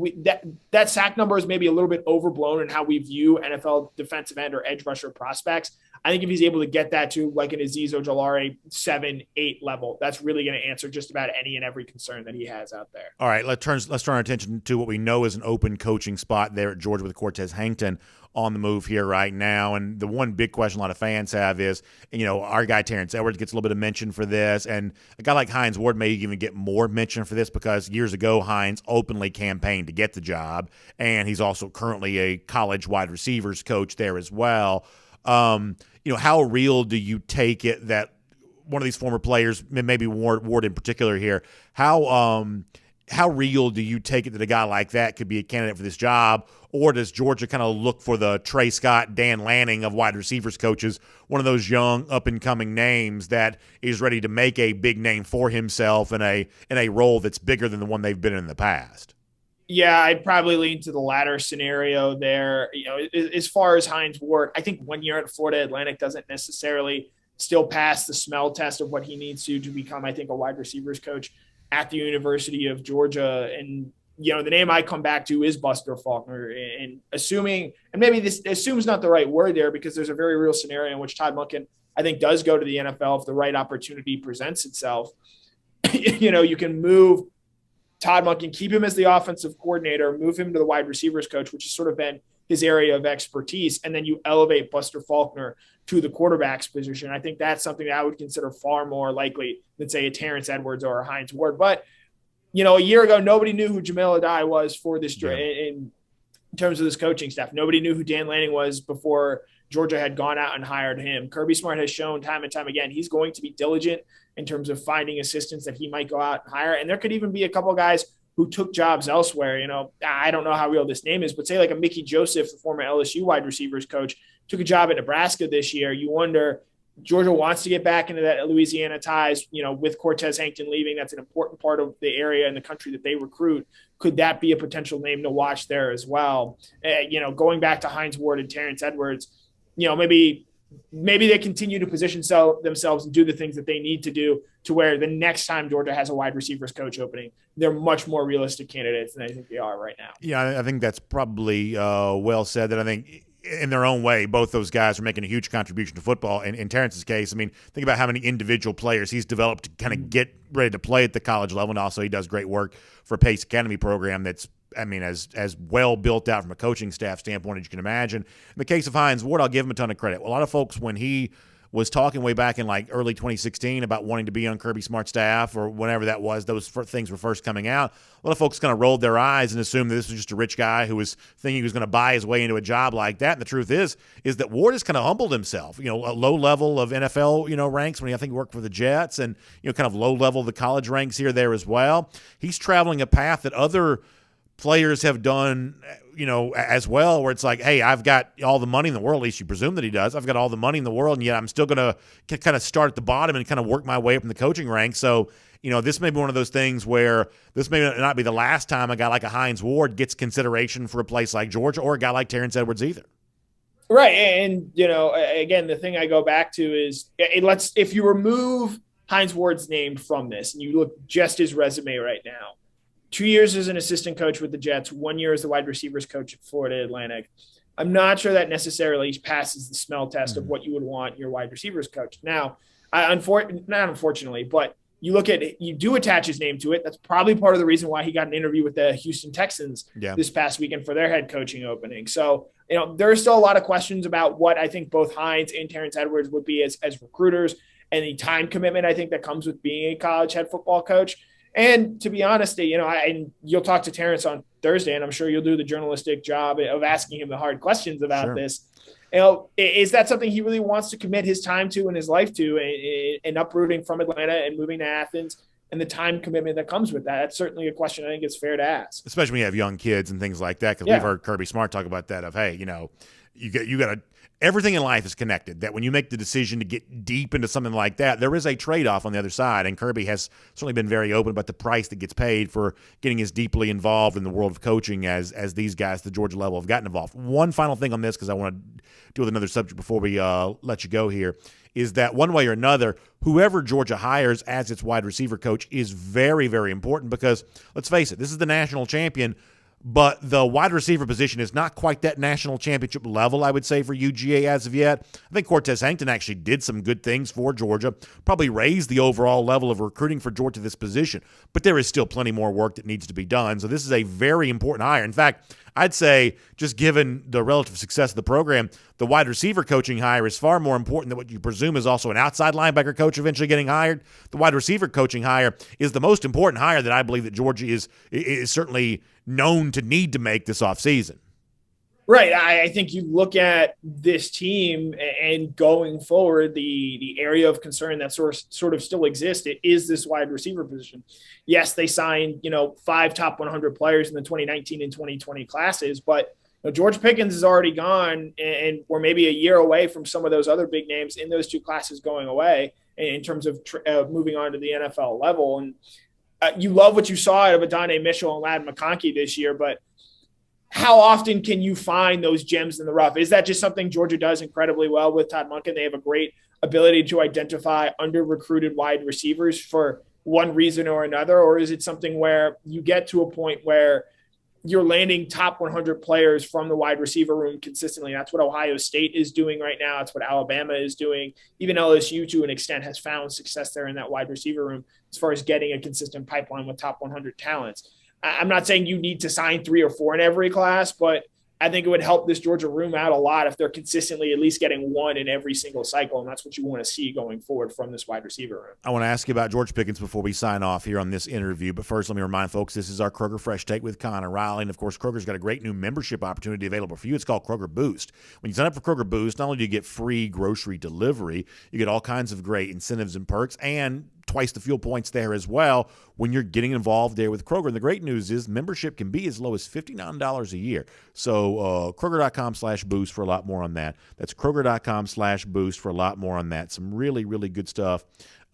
that sack number is maybe a little bit overblown in how we view NFL defensive end or edge rusher prospects, I think if he's able to get that to like an Azeez Ojulari 7, 8 level, that's really going to answer just about any and every concern that he has out there. All right, let's turn our attention to what we know is an open coaching spot there at Georgia with Cortez Hankton on the move here right now. And the one big question a lot of fans have is, our guy Terrence Edwards gets a little bit of mention for this, and a guy like Hines Ward may even get more mention for this because years ago Hines openly campaigned to get the job, and he's also currently a college wide receivers coach there as well. How real do you take it that one of these former players, maybe Ward in particular here, how real do you take it that a guy like that could be a candidate for this job? Or does Georgia kind of look for the Trey Scott, Dan Lanning of wide receivers coaches, one of those young up-and-coming names that is ready to make a big name for himself in a role that's bigger than the one they've been in the past? Yeah, I'd probably lean to the latter scenario there. As far as Hines Ward, I think 1 year at Florida Atlantic doesn't necessarily still pass the smell test of what he needs to become, I think, a wide receivers coach at the University of Georgia. And, the name I come back to is Buster Faulkner, and assuming, and maybe this assumes not the right word there, because there's a very real scenario in which Todd Monken, I think, does go to the NFL if the right opportunity presents itself. You can move Todd Monken, keep him as the offensive coordinator, move him to the wide receivers coach, which has sort of been his area of expertise, and then you elevate Buster Faulkner to the quarterback's position. I think that's something that I would consider far more likely than, say, a Terrence Edwards or a Hines Ward. But, a year ago, nobody knew who Jamil Adai was for this in terms of this coaching staff. Nobody knew who Dan Lanning was before Georgia had gone out and hired him. Kirby Smart has shown time and time again he's going to be diligent in terms of finding assistants that he might go out and hire. And there could even be a couple of guys who took jobs elsewhere. I don't know how real this name is, but say like a Mickey Joseph, the former LSU wide receivers coach, took a job at Nebraska this year. You wonder, Georgia wants to get back into that Louisiana ties, with Cortez Hankton leaving. That's an important part of the area and the country that they recruit. Could that be a potential name to watch there as well? Going back to Hines Ward and Terrence Edwards, maybe maybe they continue to position themselves and do the things that they need to do to where the next time Georgia has a wide receivers coach opening, they're much more realistic candidates than I think they are right now. Yeah, I think that's probably well said. That I think in their own way, both those guys are making a huge contribution to football. And in Terrence's case, I mean, think about how many individual players he's developed to kind of get ready to play at the college level. And also he does great work for a Pace Academy program that's, I mean, as well built out from a coaching staff standpoint as you can imagine. In the case of Hines Ward, I'll give him a ton of credit. A lot of folks, when he was talking way back in like early 2016 about wanting to be on Kirby Smart's staff or whenever that was, those things were first coming out, a lot of folks kind of rolled their eyes and assumed that this was just a rich guy who was thinking he was going to buy his way into a job like that. And the truth is that Ward has kind of humbled himself, a low level of NFL, ranks when he, I think, worked for the Jets and, kind of low level of the college ranks here, there as well. He's traveling a path that other players have done, as well, where it's like, hey, I've got all the money in the world, at least you presume that he does. I've got all the money in the world, and yet I'm still going to kind of start at the bottom and kind of work my way up in the coaching ranks. So, this may be one of those things where this may not be the last time a guy like a Hines Ward gets consideration for a place like Georgia or a guy like Terrence Edwards either. Right. And, again, the thing I go back to is if you remove Hines Ward's name from this and you look just his resume right now, 2 years as an assistant coach with the Jets, 1 year as the wide receivers coach at Florida Atlantic. I'm not sure that necessarily passes the smell test of what you would want your wide receivers coach. Now, not unfortunately, but you do attach his name to it. That's probably part of the reason why he got an interview with the Houston Texans this past weekend for their head coaching opening. So, there are still a lot of questions about what I think both Hines and Terrence Edwards would be as recruiters and the time commitment I think that comes with being a college head football coach. And to be honest, you'll talk to Terrence on Thursday, and I'm sure you'll do the journalistic job of asking him the hard questions about this. Is that something he really wants to commit his time to and his life to, and uprooting from Atlanta and moving to Athens, and the time commitment that comes with that? That's certainly a question I think it's fair to ask, especially when you have young kids and things like that. Because we've heard Kirby Smart talk about that. Of hey, you got to. Everything in life is connected, that when you make the decision to get deep into something like that, there is a trade-off on the other side. And Kirby has certainly been very open about the price that gets paid for getting as deeply involved in the world of coaching as these guys at the Georgia level have gotten involved. One final thing on this, because I want to deal with another subject before we let you go here, is that one way or another, whoever Georgia hires as its wide receiver coach is very, very important because, let's face it, this is the national champion. But the wide receiver position is not quite that national championship level, I would say, for UGA as of yet. I think Cortez Hankton actually did some good things for Georgia, probably raised the overall level of recruiting for Georgia to this position. But there is still plenty more work that needs to be done. So this is a very important hire. In fact, I'd say, just given the relative success of the program, the wide receiver coaching hire is far more important than what you presume is also an outside linebacker coach eventually getting hired. The wide receiver coaching hire is the most important hire that I believe that Georgia is certainly known to need to make this offseason. Right. I think you look at this team and going forward, the area of concern that sort of still exists, it is this wide receiver position. Yes, they signed, 5 top 100 players in the 2019 and 2020 classes, but George Pickens is already gone, and we're maybe a year away from some of those other big names in those 2 classes going away in terms of moving on to the NFL level. And you love what you saw out of Adonai Mitchell and Ladd McConkey this year, but how often can you find those gems in the rough? Is that just something Georgia does incredibly well with Todd Monken? They have a great ability to identify under-recruited wide receivers for one reason or another, or is it something where you get to a point where you're landing top 100 players from the wide receiver room consistently? That's what Ohio State is doing right now. That's what Alabama is doing. Even LSU, to an extent, has found success there in that wide receiver room as far as getting a consistent pipeline with top 100 talents. I'm not saying you need to sign 3 or 4 in every class, but I think it would help this Georgia room out a lot if they're consistently at least getting 1 in every single cycle, and that's what you want to see going forward from this wide receiver room. I want to ask you about George Pickens before we sign off here on this interview, but first let me remind folks this is our Kroger Fresh Take with Connor Riley, and of course Kroger's got a great new membership opportunity available for you. It's called Kroger Boost. When you sign up for Kroger Boost, not only do you get free grocery delivery, you get all kinds of great incentives and perks, and twice the fuel points there as well when you're getting involved there with Kroger. And the great news is membership can be as low as $59 a year. So Kroger.com/boost for a lot more on that. That's Kroger.com/boost for a lot more on that. Some really, really good stuff.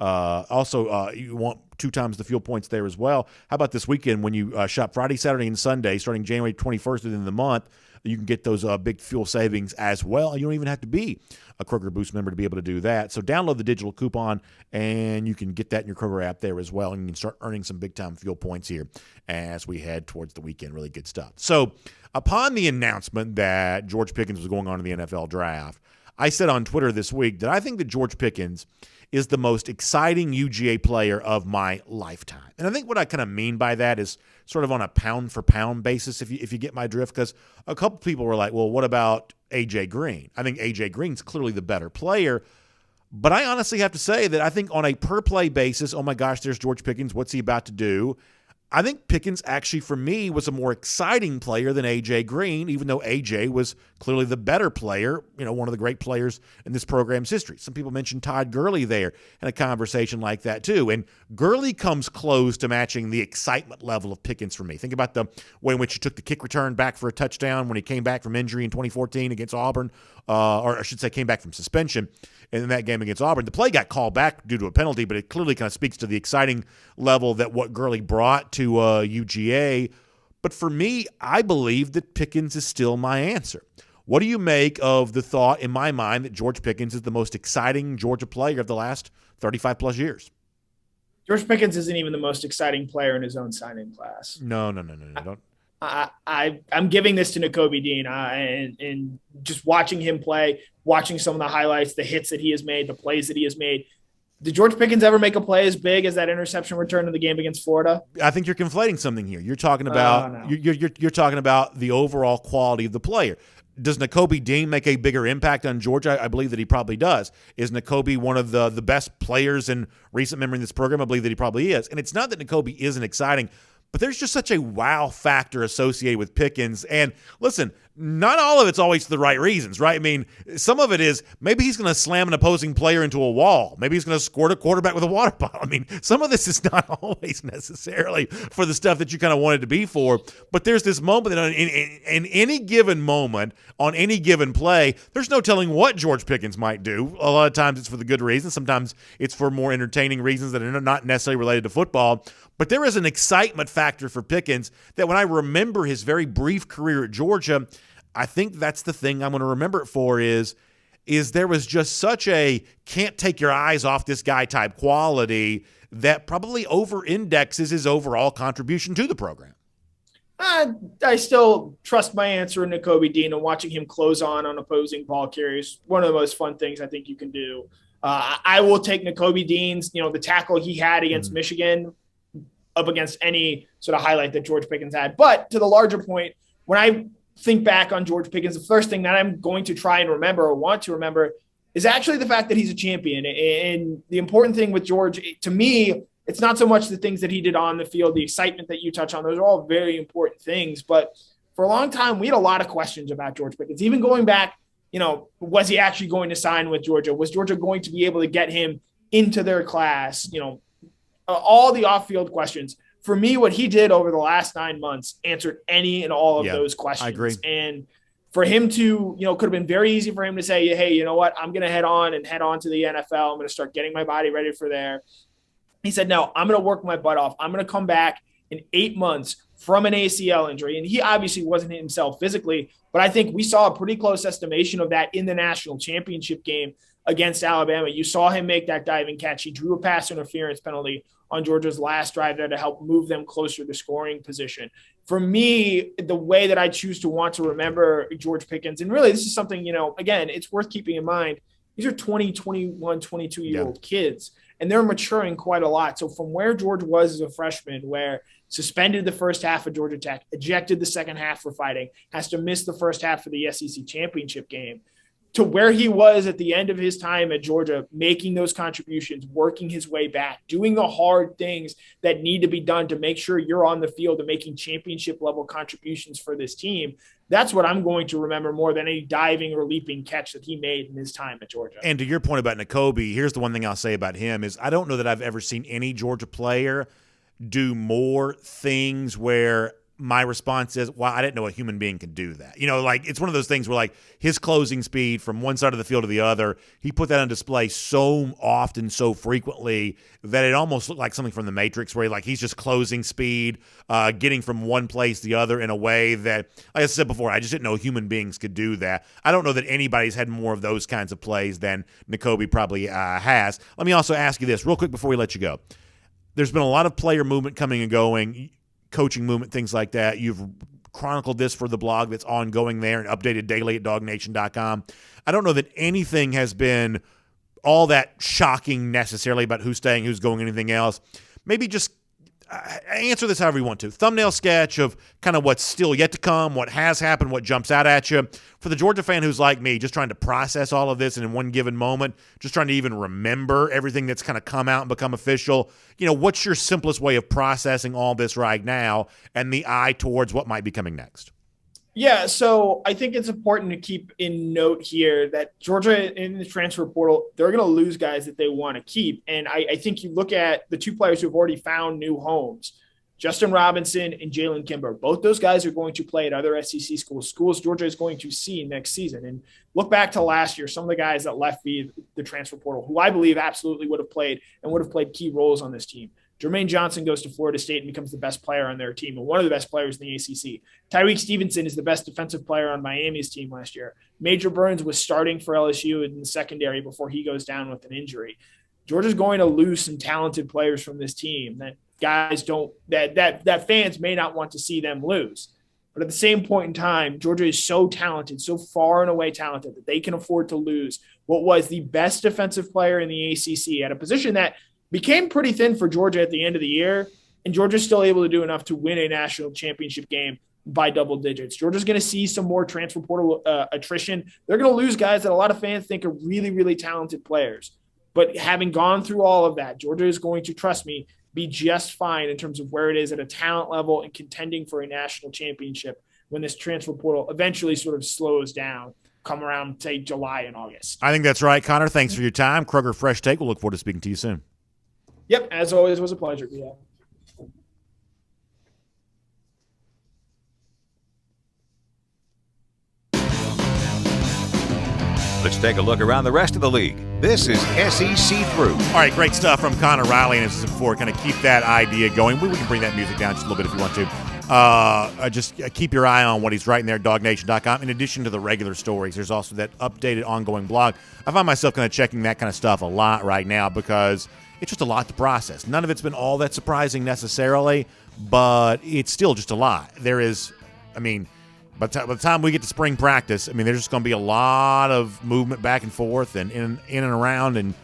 Also, you want 2 times the fuel points there as well. How about this weekend when you shop Friday, Saturday, and Sunday, starting January 21st within the month? You can get those big fuel savings as well. You don't even have to be a Kroger Boost member to be able to do that. So download the digital coupon, and you can get that in your Kroger app there as well, and you can start earning some big-time fuel points here as we head towards the weekend. Really good stuff. So upon the announcement that George Pickens was going on to the NFL draft, I said on Twitter this week that I think that George Pickens is the most exciting UGA player of my lifetime. And I think what I kind of mean by that is sort of on a pound-for-pound basis, if you get my drift, because a couple people were like, well, what about A.J. Green? I think A.J. Green's clearly the better player, but I honestly have to say that I think on a per-play basis, oh my gosh, there's George Pickens, what's he about to do? I think Pickens actually, for me, was a more exciting player than A.J. Green, even though A.J. was clearly the better player, one of the great players in this program's history. Some people mentioned Todd Gurley there in a conversation like that too, and Gurley comes close to matching the excitement level of Pickens for me. Think about the way in which he took the kick return back for a touchdown when he came back from injury in 2014 against Auburn, or I should say came back from suspension in that game against Auburn. The play got called back due to a penalty, but it clearly kind of speaks to the exciting level that what Gurley brought to UGA. But for me, I believe that Pickens is still my answer. What do you make of the thought in my mind that George Pickens is the most exciting Georgia player of the last 35-plus years? George Pickens isn't even the most exciting player in his own signing class. No. Don't. I'm giving this to Nakobe Dean, and just watching him play, watching some of the highlights, the hits that he has made, the plays that he has made. Did George Pickens ever make a play as big as that interception return in the game against Florida? I think you're conflating something here. You're talking about no. you're talking about the overall quality of the player. Does Nakobe Dean make a bigger impact on Georgia? I believe that he probably does. Is Nakobe one of the best players in recent memory in this program? I believe that he probably is. And it's not that Nakobe isn't exciting, but there's just such a wow factor associated with Pickens. And listen, not all of it's always for the right reasons, right? I mean, some of it is maybe he's going to slam an opposing player into a wall. Maybe he's going to squirt a quarterback with a water bottle. I mean, some of this is not always necessarily for the stuff that you kind of wanted to be for. But there's this moment that in any given moment, on any given play, there's no telling what George Pickens might do. A lot of times it's for the good reasons. Sometimes it's for more entertaining reasons that are not necessarily related to football. But there is an excitement factor for Pickens that when I remember his very brief career at Georgia, I think that's the thing I'm going to remember it for is there was just such a can't take your eyes off this guy type quality that probably over-indexes his overall contribution to the program. I still trust my answer in Nakobe Dean, and watching him close on opposing ball carriers, one of the most fun things I think you can do. I will take Nakobe Dean's, the tackle he had against Michigan up against any sort of highlight that George Pickens had. But to the larger point, when I think back on George Pickens, the first thing that I'm going to try and remember or want to remember is actually the fact that he's a champion. And the important thing with George, to me, it's not so much the things that he did on the field, the excitement that you touch on. Those are all very important things. But for a long time, we had a lot of questions about George Pickens. Even going back, was he actually going to sign with Georgia? Was Georgia going to be able to get him into their class? All the off-field questions. For me, what he did over the last 9 months answered any and all of those questions. I agree. And for him to, could have been very easy for him to say, hey, you know what? I'm going to head on to the NFL. I'm going to start getting my body ready for there. He said, no, I'm going to work my butt off. I'm going to come back in 8 months from an ACL injury. And he obviously wasn't himself physically, but I think we saw a pretty close estimation of that in the national championship game against Alabama. You saw him make that diving catch. He drew a pass interference penalty on Georgia's last drive there to help move them closer to scoring position. For me, the way that I choose to want to remember George Pickens, and really this is something, again, it's worth keeping in mind. These are 20, 21, 22-year-old kids, and they're maturing quite a lot. So from where George was as a freshman, where suspended the first half of Georgia Tech, ejected the second half for fighting, has to miss the first half of the SEC championship game, to where he was at the end of his time at Georgia, making those contributions, working his way back, doing the hard things that need to be done to make sure you're on the field and making championship-level contributions for this team. That's what I'm going to remember more than any diving or leaping catch that he made in his time at Georgia. And to your point about Nakobe, here's the one thing I'll say about him is I don't know that I've ever seen any Georgia player do more things where my response is, well, I didn't know a human being could do that. Like it's one of those things where like his closing speed from one side of the field to the other, he put that on display so often, so frequently that it almost looked like something from the Matrix where he's just closing speed, getting from one place to the other in a way that, like I said before, I just didn't know human beings could do that. I don't know that anybody's had more of those kinds of plays than Nakobe probably has. Let me also ask you this real quick before we let you go. There's been a lot of player movement coming and going, coaching movement, things like that. You've chronicled this for the blog that's ongoing there and updated daily at DawgNation.com. I don't know that anything has been all that shocking necessarily about who's staying, who's going, anything else. Maybe just answer this however you want to. Thumbnail sketch of kind of what's still yet to come, what has happened, what jumps out at you. For the Georgia fan who's like me, just trying to process all of this and in one given moment, just trying to even remember everything that's kind of come out and become official, what's your simplest way of processing all this right now and the eye towards what might be coming next? Yeah, so I think it's important to keep in note here that Georgia in the transfer portal, they're going to lose guys that they want to keep. And I think you look at the two players who have already found new homes, Justin Robinson and Jalen Kimber. Both those guys are going to play at other SEC schools Georgia is going to see next season. And look back to last year, some of the guys that left via the transfer portal, who I believe absolutely would have played key roles on this team. Jermaine Johnson goes to Florida State and becomes the best player on their team and one of the best players in the ACC. Tyreek Stevenson is the best defensive player on Miami's team last year. Major Burns was starting for LSU in the secondary before he goes down with an injury. Georgia's going to lose some talented players from this team that guys don't that fans may not want to see them lose. But at the same point in time, Georgia is so talented, so far and away talented that they can afford to lose what was the best defensive player in the ACC at a position that became pretty thin for Georgia at the end of the year, and Georgia's still able to do enough to win a national championship game by double digits. Georgia's going to see some more transfer portal attrition. They're going to lose guys that a lot of fans think are really, really talented players. But having gone through all of that, Georgia is going to, trust me, be just fine in terms of where it is at a talent level and contending for a national championship when this transfer portal eventually sort of slows down, come around, say, July and August. I think that's right, Connor. Thanks for your time. Kroger Fresh Take. We'll look forward to speaking to you soon. Yep, as always, it was a pleasure. Yeah. Let's take a look around the rest of the league. This is SEC Through. All right, great stuff from Connor Riley. And as I said before, kind of keep that idea going. We can bring that music down just a little bit if you want to. Just keep your eye on what he's writing there at DawgNation.com. In addition to the regular stories, there's also that updated ongoing blog. I find myself kind of checking that kind of stuff a lot right now because it's just a lot to process. None of it's been all that surprising necessarily, but it's still just a lot. There is, by the time we get to spring practice, there's just going to be a lot of movement back and forth and in and around, and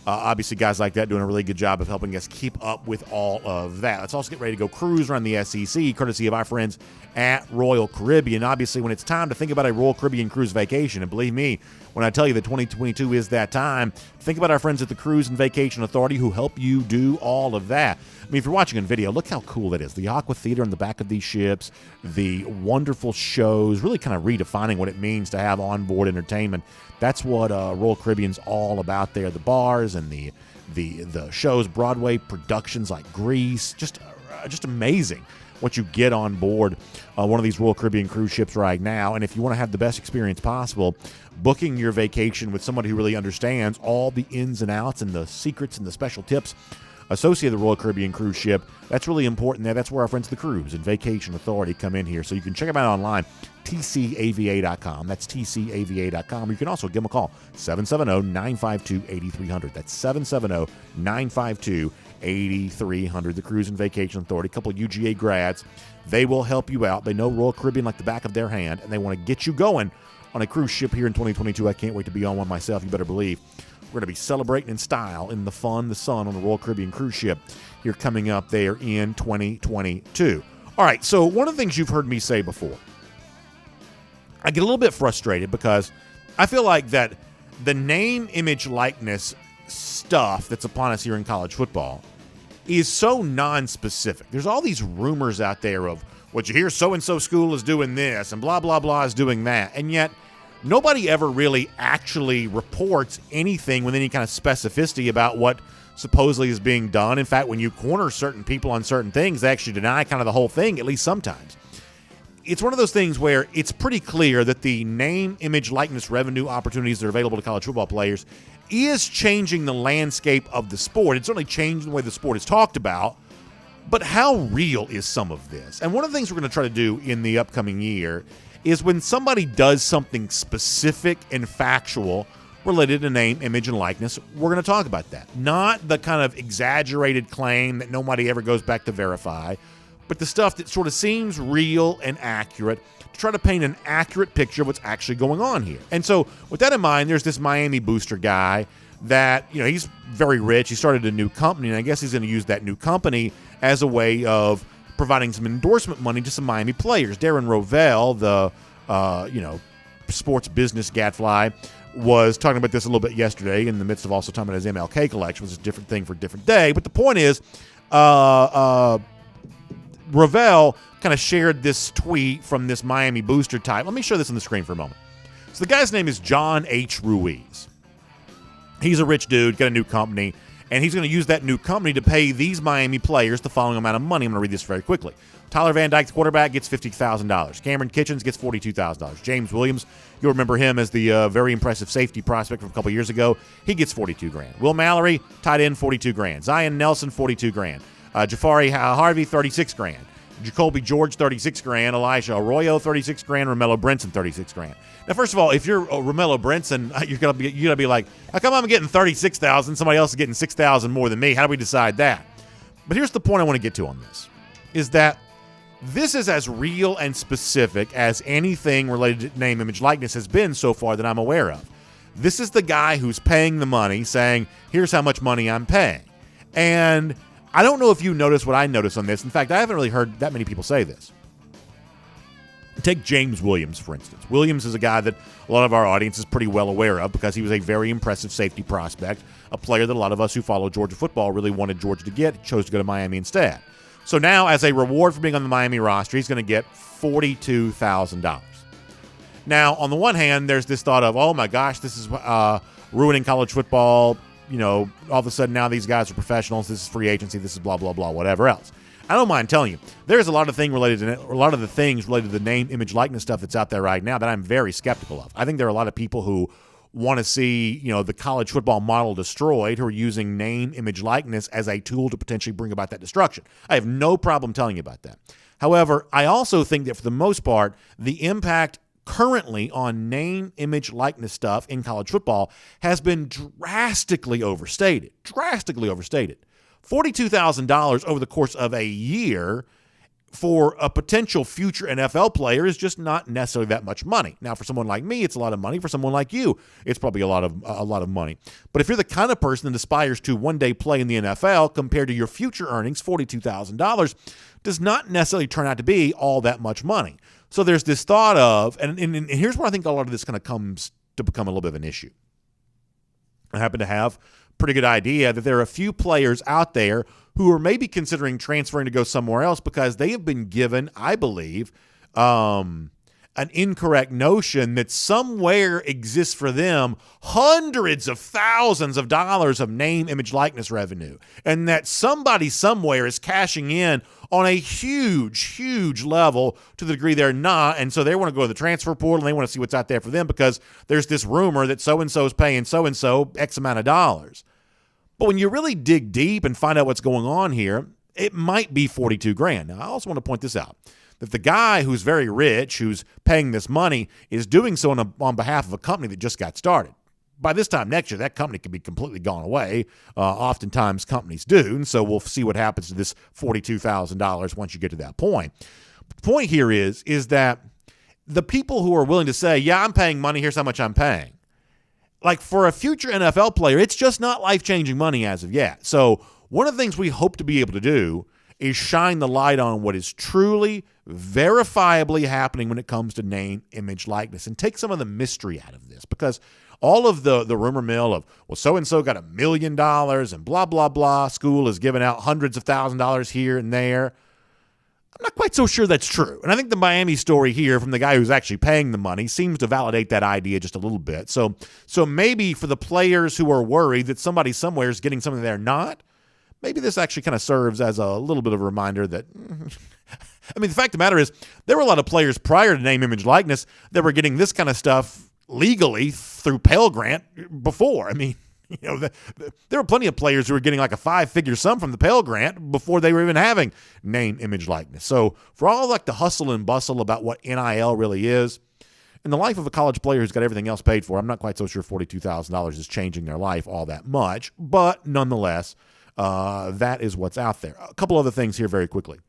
obviously guys like that doing a really good job of helping us keep up with all of that. Let's also get ready to go cruise around the SEC, courtesy of our friends at Royal Caribbean. Obviously, when it's time to think about a Royal Caribbean cruise vacation, and believe me, when I tell you that 2022 is that time, think about our friends at the Cruise and Vacation Authority who help you do all of that. If you're watching on video, look how cool that is. The Aqua Theater in the back of these ships, the wonderful shows, really kind of redefining what it means to have onboard entertainment. That's what Royal Caribbean's all about there. The bars and the shows, Broadway productions like Grease, just amazing what you get on board one of these Royal Caribbean cruise ships right now. And if you want to have the best experience possible, booking your vacation with somebody who really understands all the ins and outs and the secrets and the special tips associated with the Royal Caribbean cruise ship, that's really important there. That's where our friends at the Cruise and Vacation Authority come in here. So you can check them out online, tcava.com. That's tcava.com. Or you can also give them a call, 770-952-8300. That's 770-952-8300. The Cruise and Vacation Authority, a couple of UGA grads. They will help you out. They know Royal Caribbean like the back of their hand, and they want to get you going on a cruise ship here in 2022. I can't wait to be on one myself, you better believe. We're going to be celebrating in style in the fun, the sun on the Royal Caribbean cruise ship here coming up there in 2022. All right, so one of the things you've heard me say before, I get a little bit frustrated because I feel like that the name, image, likeness stuff that's upon us here in college football is so non-specific. There's all these rumors out there of what you hear, so-and-so school is doing this and blah, blah, blah is doing that. And yet nobody ever really actually reports anything with any kind of specificity about what supposedly is being done. In fact, when you corner certain people on certain things, they actually deny kind of the whole thing, at least sometimes. It's one of those things where it's pretty clear that the name, image, likeness revenue opportunities that are available to college football players is changing the landscape of the sport. It's certainly changing the way the sport is talked about. But how real is some of this? And one of the things we're going to try to do in the upcoming year is when somebody does something specific and factual related to name, image, and likeness, we're going to talk about that. Not the kind of exaggerated claim that nobody ever goes back to verify, but the stuff that sort of seems real and accurate to try to paint an accurate picture of what's actually going on here. And so with that in mind, there's this Miami booster guy that, he's very rich. He started a new company, and I guess he's going to use that new company as a way of providing some endorsement money to some Miami players. Darren Rovell, the, sports business gadfly, was talking about this a little bit yesterday in the midst of also talking about his MLK collection, which is a different thing for a different day. But the point is, Rovell kind of shared this tweet from this Miami booster type. Let me show this on the screen for a moment. So the guy's name is John H. Ruiz. He's a rich dude, got a new company, and he's going to use that new company to pay these Miami players the following amount of money. I'm going to read this very quickly. Tyler Van Dyke, the quarterback, gets $50,000. Cameron Kitchens gets $42,000. James Williams, you'll remember him as the very impressive safety prospect from a couple years ago. He gets $42,000. Will Mallory, tight end, $42,000. Zion Nelson, $42,000. Jafari Harvey, $36,000. Jacoby George, $36,000. Elijah Arroyo, $36,000. Romello Brinson, $36,000. Now, first of all, if you're Romello Brinson, you're gonna be like, how come I'm getting $36,000? Somebody else is getting $6,000 more than me. How do we decide that? But here's the point I want to get to on this: is that this is as real and specific as anything related to name, image, likeness has been so far that I'm aware of. This is the guy who's paying the money, saying, "Here's how much money I'm paying," and I don't know if you noticed what I noticed on this. In fact, I haven't really heard that many people say this. Take James Williams, for instance. Williams is a guy that a lot of our audience is pretty well aware of because he was a very impressive safety prospect, a player that a lot of us who follow Georgia football really wanted Georgia to get, chose to go to Miami instead. So now, as a reward for being on the Miami roster, he's going to get $42,000. Now, on the one hand, there's this thought of, oh my gosh, this is ruining college football. All of a sudden now these guys are professionals. This is free agency. This is blah, blah, blah, whatever else. I don't mind telling you, there's a lot of things related to the name, image, likeness stuff that's out there right now that I'm very skeptical of. I think there are a lot of people who want to see, the college football model destroyed, who are using name, image, likeness as a tool to potentially bring about that destruction. I have no problem telling you about that. However, I also think that for the most part, the impact currently on name, image, likeness stuff in college football has been drastically overstated. $42,000 over the course of a year for a potential future NFL player is just not necessarily that much money. Now, for someone like me, it's a lot of money. For someone like you, it's probably a lot of money. But if you're the kind of person that aspires to one day play in the NFL, compared to your future earnings, $42,000 does not necessarily turn out to be all that much money. So there's this thought of, and here's where I think a lot of this kind of comes to become a little bit of an issue. I happen to have a pretty good idea that there are a few players out there who are maybe considering transferring to go somewhere else because they have been given, I believe, an incorrect notion that somewhere exists for them hundreds of thousands of dollars of name, image, likeness revenue, and that somebody somewhere is cashing in on a huge level to the degree they're not, and so they want to go to the transfer portal and they want to see what's out there for them because there's this rumor that so-and-so is paying so-and-so X amount of dollars. But when you really dig deep and find out what's going on here, it might be $42,000. Now, I also want to point this out, that the guy who's very rich, who's paying this money, is doing so on behalf of a company that just got started. By this time next year, that company could be completely gone away. Oftentimes companies do, and so we'll see what happens to this $42,000 once you get to that point. But the point here is that the people who are willing to say, yeah, I'm paying money, here's how much I'm paying. Like, for a future NFL player, it's just not life-changing money as of yet. So one of the things we hope to be able to do is shine the light on what is truly, verifiably happening when it comes to name, image, likeness, and take some of the mystery out of this. Because all of the rumor mill of, well, so-and-so got $1 million and blah, blah, blah, school is giving out hundreds of $1,000s here and there. I'm not quite so sure that's true. And I think the Miami story here from the guy who's actually paying the money seems to validate that idea just a little bit. So maybe for the players who are worried that somebody somewhere is getting something they're not, maybe this actually kind of serves as a little bit of a reminder that I mean, the fact of the matter is there were a lot of players prior to name, image, likeness that were getting this kind of stuff legally through Pell Grant before. I mean, there were plenty of players who were getting like a 5-figure sum from the Pell Grant before they were even having name, image, likeness. So for all like the hustle and bustle about what NIL really is, in the life of a college player who's got everything else paid for, I'm not quite so sure $42,000 is changing their life all that much. But nonetheless, that is what's out there. A couple other things here very quickly.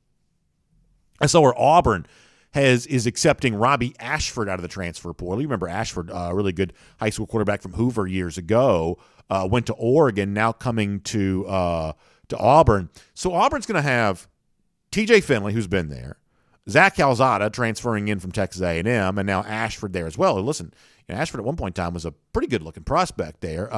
I saw where Auburn is accepting Robbie Ashford out of the transfer portal. You remember Ashford, a really good high school quarterback from Hoover years ago, went to Oregon, now coming to Auburn. So Auburn's going to have TJ Finley, who's been there, Zach Calzada transferring in from Texas A&M, and now Ashford there as well. And listen, Ashford at one point in time was a pretty good-looking prospect there.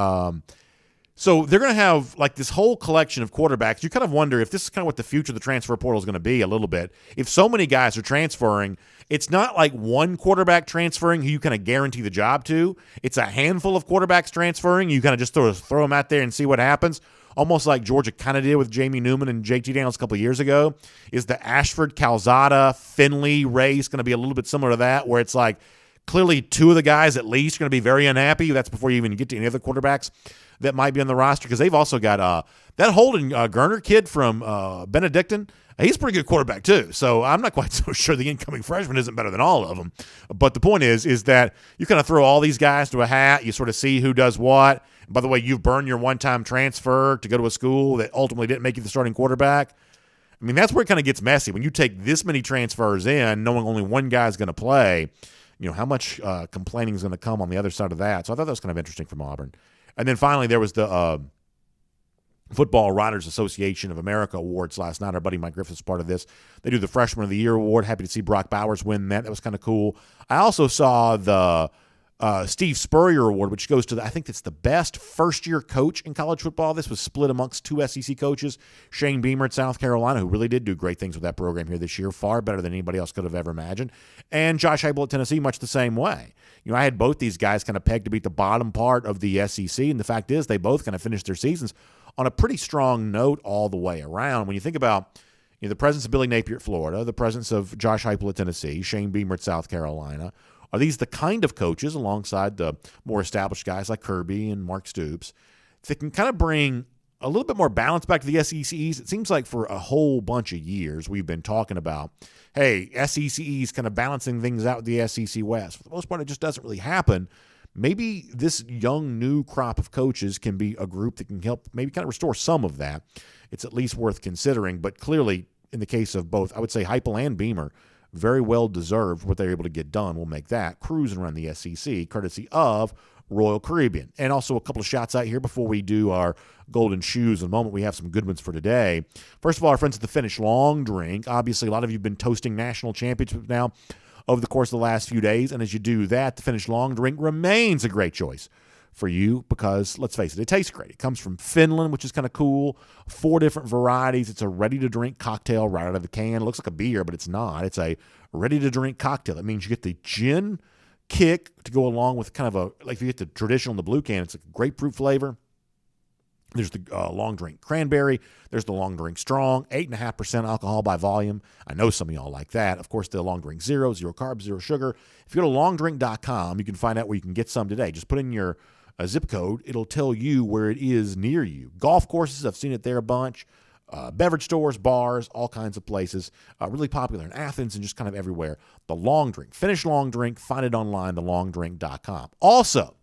So they're going to have like this whole collection of quarterbacks. You kind of wonder if this is kind of what the future of the transfer portal is going to be a little bit. If so many guys are transferring, it's not like one quarterback transferring who you kind of guarantee the job to. It's a handful of quarterbacks transferring. You kind of just throw them out there and see what happens. Almost like Georgia kind of did with Jamie Newman and JT Daniels a couple of years ago. Is the Ashford, Calzada, Finley race going to be a little bit similar to that, where it's like clearly two of the guys at least are going to be very unhappy. That's before you even get to any other quarterbacks that might be on the roster, because they've also got that Holden Gerner kid from Benedictine. He's a pretty good quarterback too. So I'm not quite so sure the incoming freshman isn't better than all of them. But the point is that you kind of throw all these guys to a hat. You sort of see who does what. And by the way, you've burned your one-time transfer to go to a school that ultimately didn't make you the starting quarterback. I mean, that's where it kind of gets messy. When you take this many transfers in, knowing only one guy's going to play, how much complaining is going to come on the other side of that. So I thought that was kind of interesting from Auburn. And then finally, there was the Football Writers Association of America Awards last night. Our buddy Mike Griffiths was part of this. They do the Freshman of the Year award. Happy to see Brock Bowers win that. That was kind of cool. I also saw the Steve Spurrier Award, which goes to, I think it's the best first-year coach in college football. This was split amongst two SEC coaches, Shane Beamer at South Carolina, who really did do great things with that program here this year, far better than anybody else could have ever imagined, and Josh Heupel at Tennessee, much the same way. I had both these guys kind of pegged to beat the bottom part of the SEC, and the fact is they both kind of finished their seasons on a pretty strong note all the way around. When you think about the presence of Billy Napier at Florida, the presence of Josh Heupel at Tennessee, Shane Beamer at South Carolina, are these the kind of coaches, alongside the more established guys like Kirby and Mark Stoops, that can kind of bring a little bit more balance back to the SECs? It seems like for a whole bunch of years we've been talking about, hey, SECs kind of balancing things out with the SEC West. For the most part, it just doesn't really happen. Maybe this young new crop of coaches can be a group that can help maybe kind of restore some of that. It's at least worth considering. But clearly, in the case of both, I would say Heupel and Beamer, very well deserved what they're able to get done. We'll make that cruising around the SEC, courtesy of Royal Caribbean. And also a couple of shots out here before we do our golden shoes in a moment. We have some good ones for today. First of all, our friends at the Finnish Long Drink. Obviously, a lot of you have been toasting national championships now over the course of the last few days. And as you do that, the Finnish Long Drink remains a great choice for you because, let's face it, it tastes great. It comes from Finland, which is kind of cool. 4 different varieties. It's a ready-to-drink cocktail right out of the can. It looks like a beer, but it's not. It's a ready-to-drink cocktail. That means you get the gin kick to go along with kind of like if you get the traditional in the blue can, it's a grapefruit flavor. There's the long drink cranberry. There's the long drink strong, 8.5% alcohol by volume. I know some of y'all like that. Of course, the long drink zero carbs, zero sugar. If you go to longdrink.com, you can find out where you can get some today. Just put in your zip code. It'll tell you where it is near you. Golf courses, I've seen it there a bunch. Beverage stores, bars, all kinds of places. Really popular in Athens and just kind of everywhere. The Long Drink, Finnish Long Drink. Find it online, thelongdrink.com. Also,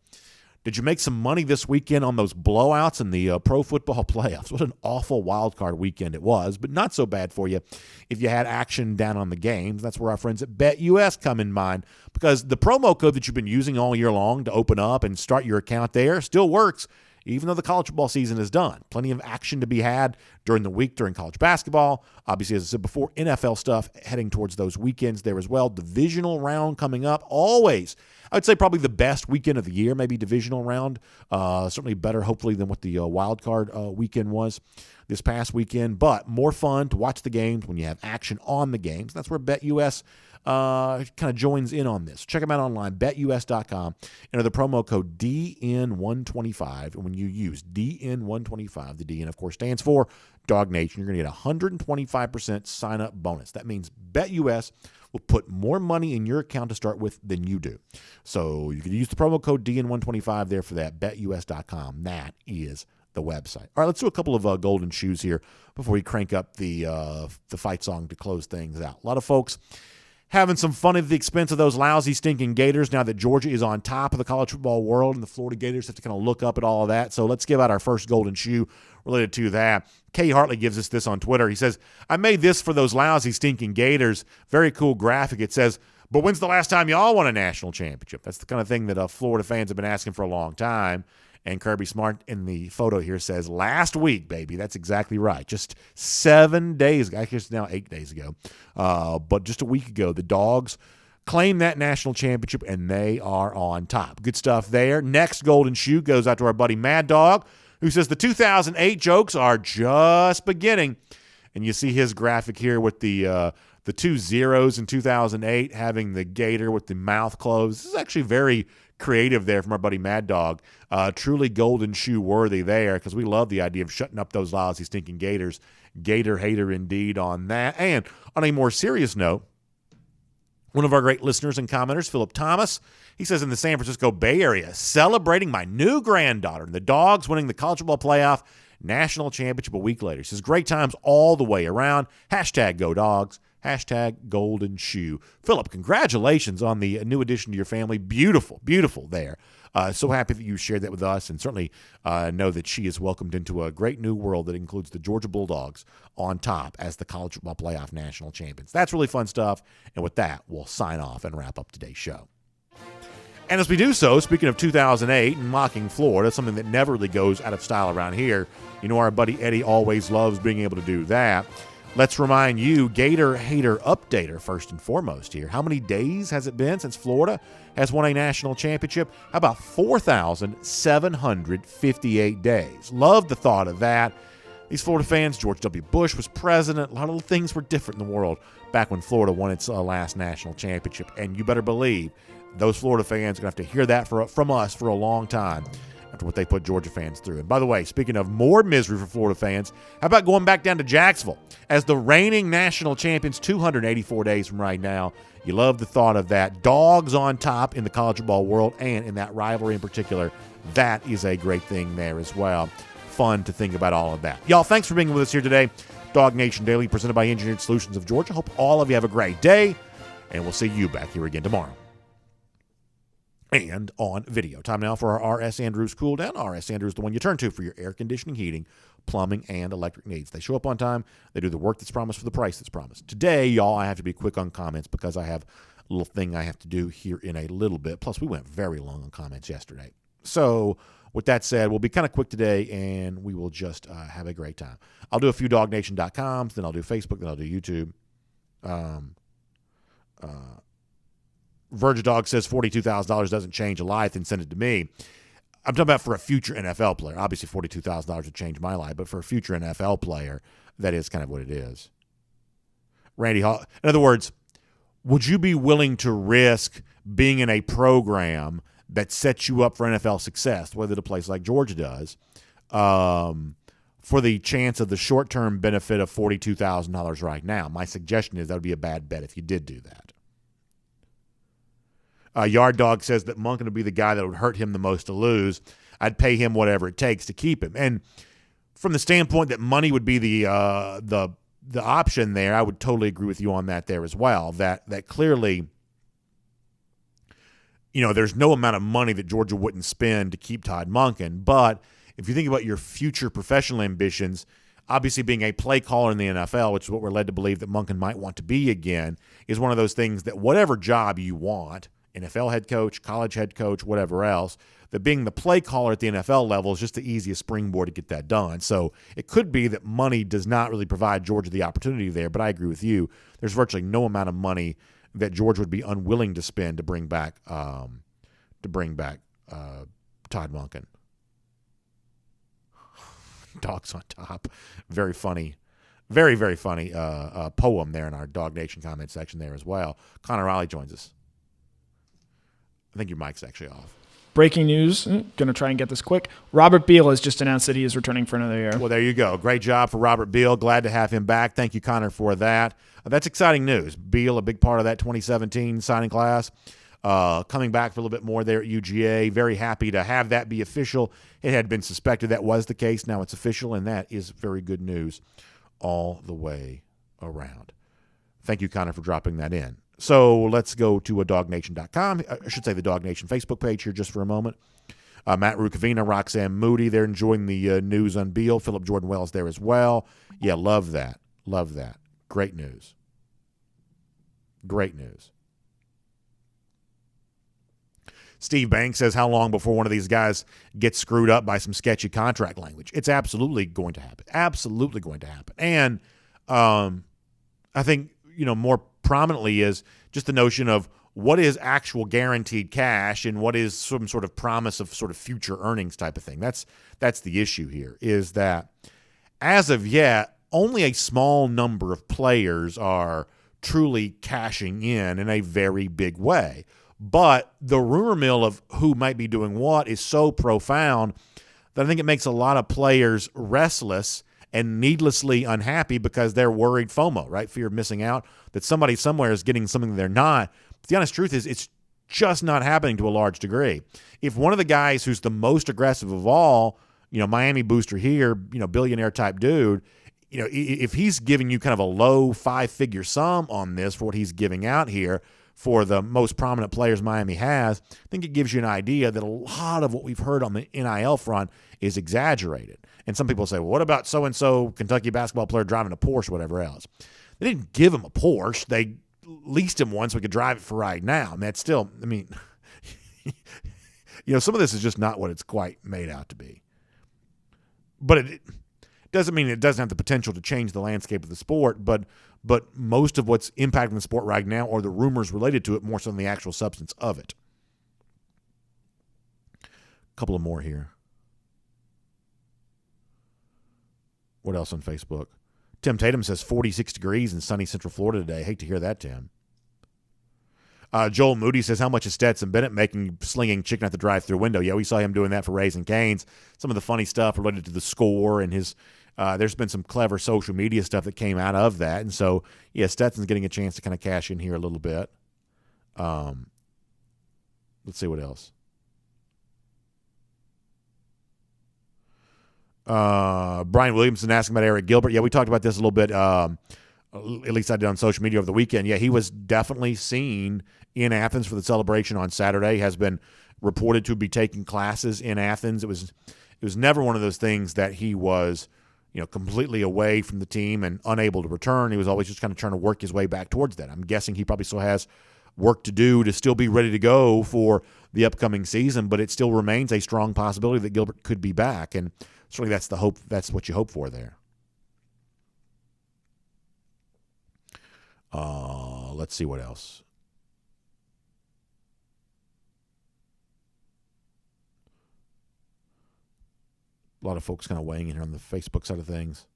did you make some money this weekend on those blowouts in the pro football playoffs? What an awful wild card weekend it was, but not so bad for you if you had action down on the games. That's where our friends at BetUS come in mind, because the promo code that you've been using all year long to open up and start your account there still works, even though the college football season is done. Plenty of action to be had during the week during college basketball. Obviously, as I said before, NFL stuff heading towards those weekends there as well. Divisional round coming up. Always I would say probably the best weekend of the year, maybe divisional round. Certainly better, hopefully, than what the wild card weekend was this past weekend. But more fun to watch the games when you have action on the games. That's where BetUS kind of joins in on this. Check them out online, betus.com. Enter the promo code DN125. And when you use DN125, the DN, of course, stands for DawgNation, you're going to get a 125% sign-up bonus. That means BetUS will put more money in your account to start with than you do. So you can use the promo code DN125 there for that, betus.com. That is the website. All right, let's do a couple of golden shoes here before we crank up the fight song to close things out. A lot of folks having some fun at the expense of those lousy, stinking Gators now that Georgia is on top of the college football world, and the Florida Gators have to kind of look up at all of that. So let's give out our first golden shoe related to that. Kay Hartley gives us this on Twitter. He says, I made this for those lousy, stinking Gators. Very cool graphic. It says, but when's the last time y'all won a national championship? That's the kind of thing that Florida fans have been asking for a long time. And Kirby Smart in the photo here says, last week, baby. That's exactly right. Just 7 days ago. I guess now 8 days ago. But just a week ago, the Dogs claimed that national championship, and they are on top. Good stuff there. Next golden shoe goes out to our buddy Mad Dog, who says the 2008 jokes are just beginning. And you see his graphic here with the 2 zeros in 2008, having the gator with the mouth closed. This is actually very creative there from our buddy Mad Dog. Truly golden shoe worthy there, because we love the idea of shutting up those lousy, stinking Gators. Gator hater indeed on that. And on a more serious note, one of our great listeners and commenters, Philip Thomas, he says in the San Francisco Bay Area, celebrating my new granddaughter and the Dogs winning the college football playoff national championship a week later. He says, great times all the way around. Hashtag go Dogs. Hashtag golden shoe. Philip, congratulations on the new addition to your family. Beautiful, beautiful there. So happy that you shared that with us, and certainly know that she is welcomed into a great new world that includes the Georgia Bulldogs on top as the college football playoff national champions. That's really fun stuff. And with that, we'll sign off and wrap up today's show. And as we do so, speaking of 2008 and mocking Florida, something that never really goes out of style around here, you know our buddy Eddie always loves being able to do that. Let's remind you, Gator Hater Updater, first and foremost here. How many days has it been since Florida has won a national championship? How about 4,758 days? Love the thought of that. These Florida fans, George W. Bush was president. A lot of things were different in the world back when Florida won its last national championship. And you better believe those Florida fans are going to have to hear that from us for a long time after what they put Georgia fans through. And by the way, speaking of more misery for Florida fans, how about going back down to Jacksonville as the reigning national champions 284 days from right now? You love the thought of that. Dogs on top in the college football world and in that rivalry in particular. That is a great thing there as well. Fun to think about all of that. Y'all, thanks for being with us here today. DawgNation Daily, presented by Engineered Solutions of Georgia. Hope all of you have a great day, and we'll see you back here again tomorrow. And on video. Time now for our R.S. Andrews Cool Down. R.S. Andrews, the one you turn to for your air conditioning, heating, plumbing, and electric needs. They show up on time. They do the work that's promised for the price that's promised. Today, y'all, I have to be quick on comments because I have a little thing I have to do here in a little bit. Plus, we went very long on comments yesterday. So, with that said, we'll be kind of quick today, and we will just have a great time. I'll do a few DawgNation.coms, then I'll do Facebook, then I'll do YouTube. Virgin Dog says $42,000 doesn't change a life, then send it to me. I'm talking about for a future NFL player. Obviously, $42,000 would change my life, but for a future NFL player, that is kind of what it is. Randy Hall, in other words, would you be willing to risk being in a program that sets you up for NFL success, whether at a place like Georgia does, for the chance of the short-term benefit of $42,000 right now? My suggestion is that would be a bad bet if you did do that. Yard Dog says that Monken would be the guy that would hurt him the most to lose. I'd pay him whatever it takes to keep him. And from the standpoint that money would be the option there, I would totally agree with you on that there as well. That clearly, there's no amount of money that Georgia wouldn't spend to keep Todd Monken. But if you think about your future professional ambitions, obviously being a play caller in the NFL, which is what we're led to believe that Monken might want to be again, is one of those things that whatever job you want, NFL head coach, college head coach, whatever else, that being the play caller at the NFL level is just the easiest springboard to get that done. So it could be that money does not really provide Georgia the opportunity there, but I agree with you. There's virtually no amount of money that Georgia would be unwilling to spend to bring back to bring back Todd Monken. Dogs on top. Very funny. Very, very funny poem there in our Dog Nation comment section there as well. Connor Raleigh joins us. I think your mic's actually off. Breaking news, going to try and get this quick. Robert Beal has just announced that he is returning for another year. Well, there you go. Great job for Robert Beal. Glad to have him back. Thank you, Connor, for that. That's exciting news. Beal, a big part of that 2017 signing class, coming back for a little bit more there at UGA. Very happy to have that be official. It had been suspected that was the case. Now it's official, and that is very good news all the way around. Thank you, Connor, for dropping that in. So let's go to DawgNation.com. I should say the Dog Nation Facebook page here just for a moment. Matt Rukavina, Roxanne Moody, they're enjoying the news on Beal. Philip Jordan Wells there as well. Yeah, love that. Love that. Great news. Great news. Steve Banks says, how long before one of these guys gets screwed up by some sketchy contract language? It's absolutely going to happen. Absolutely going to happen. And I think, more prominently is just the notion of what is actual guaranteed cash and what is some sort of promise of sort of future earnings type of thing. That's the issue here, is that as of yet, only a small number of players are truly cashing in a very big way. But the rumor mill of who might be doing what is so profound that I think it makes a lot of players restless and needlessly unhappy because they're worried FOMO, right? Fear of missing out, that somebody somewhere is getting something they're not. But the honest truth is it's just not happening to a large degree. If one of the guys who's the most aggressive of all, Miami booster here, billionaire type dude, if he's giving you kind of a low 5-figure sum on this for what he's giving out here for the most prominent players Miami has, I think it gives you an idea that a lot of what we've heard on the NIL front is exaggerated. And some people say, well, what about so-and-so Kentucky basketball player driving a Porsche, whatever else? They didn't give him a Porsche. They leased him one so we could drive it for right now. I mean, that's still, some of this is just not what it's quite made out to be. But it doesn't mean it doesn't have the potential to change the landscape of the sport, but most of what's impacting the sport right now are the rumors related to it more so than the actual substance of it. A couple of more here. What else on Facebook? Tim Tatum says 46 degrees in sunny Central Florida today. Hate to hear that, Tim. Joel Moody says, how much is Stetson Bennett making slinging chicken at the drive-through window? Yeah, we saw him doing that for Raising Cane's. Some of the funny stuff related to the score and his there's been some clever social media stuff that came out of that. And so, yeah, Stetson's getting a chance to kind of cash in here a little bit. Let's see what else. Brian Williamson asking about Eric Gilbert. Yeah, we talked about this a little bit. At least I did on social media over the weekend. Yeah, he was definitely seen in Athens for the celebration on Saturday. Has been reported to be taking classes in Athens. It was never one of those things that he was, completely away from the team and unable to return. He was always just kind of trying to work his way back towards that. I'm guessing he probably still has work to do to still be ready to go for the upcoming season, but it still remains a strong possibility that Gilbert could be back. And certainly that's the hope. That's what you hope for there. Let's see what else. A lot of folks kind of weighing in here on the Facebook side of things.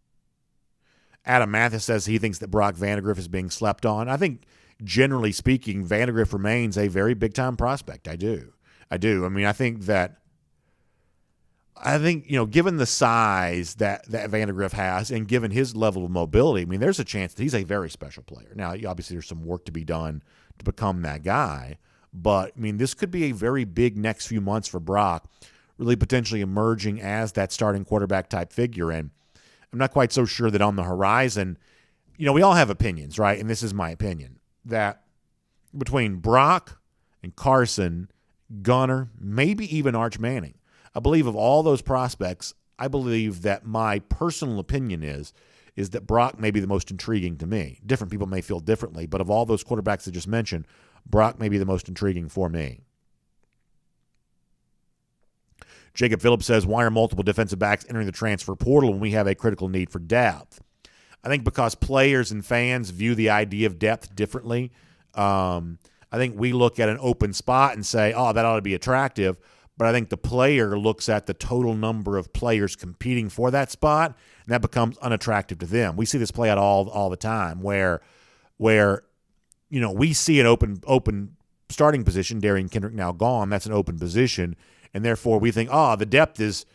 Adam Mathis says he thinks that Brock Vandagriff is being slept on. I think, generally speaking, Vandagriff remains a very big-time prospect. I do. I mean, I think, given the size that Vandagriff has and given his level of mobility, I mean, there's a chance that he's a very special player. Now, obviously, there's some work to be done to become that guy. But, I mean, this could be a very big next few months for Brock, really potentially emerging as that starting quarterback type figure. And I'm not quite so sure that on the horizon, we all have opinions, right? And this is my opinion, that between Brock and Carson, Gunner, maybe even Arch Manning, I believe of all those prospects, I believe that my personal opinion is that Brock may be the most intriguing to me. Different people may feel differently, but of all those quarterbacks I just mentioned, Brock may be the most intriguing for me. Jacob Phillips says, why are multiple defensive backs entering the transfer portal when we have a critical need for depth? I think because players and fans view the idea of depth differently. I I think we look at an open spot and say, oh, that ought to be attractive. But I think the player looks at the total number of players competing for that spot, and that becomes unattractive to them. We see this play out all the time where we see an open starting position, Darian Kendrick now gone, that's an open position, and therefore we think, the depth is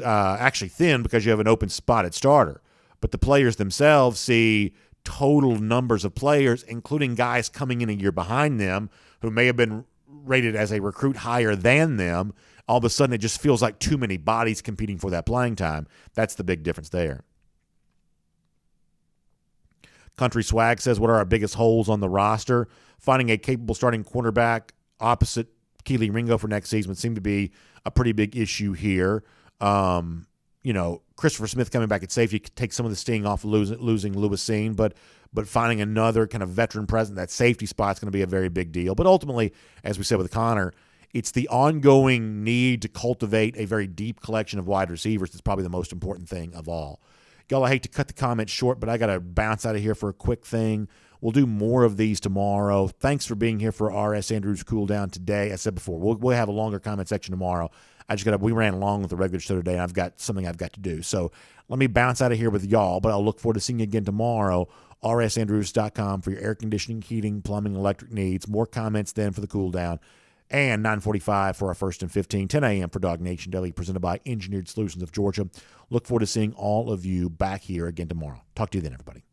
actually thin because you have an open spot at starter. But the players themselves see total numbers of players, including guys coming in a year behind them who may have been rated as a recruit higher than them. All of a sudden, it just feels like too many bodies competing for that playing time. That's the big difference there. Country Swag says, what are our biggest holes on the roster? Finding a capable starting cornerback opposite Keely Ringo for next season would seem to be a pretty big issue here. Christopher Smith coming back at safety takes some of the sting off losing Lewisine, but finding another kind of veteran presence, that safety spot is going to be a very big deal. But ultimately, as we said with Connor, it's the ongoing need to cultivate a very deep collection of wide receivers that's probably the most important thing of all. Y'all, I hate to cut the comments short, but I got to bounce out of here for a quick thing. We'll do more of these tomorrow. Thanks for being here for R.S. Andrews Cool Down today. I said before, we'll have a longer comment section tomorrow. We ran along with the regular show today, and I've got something I've got to do. So let me bounce out of here with y'all, but I'll look forward to seeing you again tomorrow. rsandrews.com for your air conditioning, heating, plumbing, electric needs. More comments then for the cool down. And 9:45 for our first and 15, 10 a.m. for DawgNation Daily, presented by Engineered Solutions of Georgia. Look forward to seeing all of you back here again tomorrow. Talk to you then, everybody.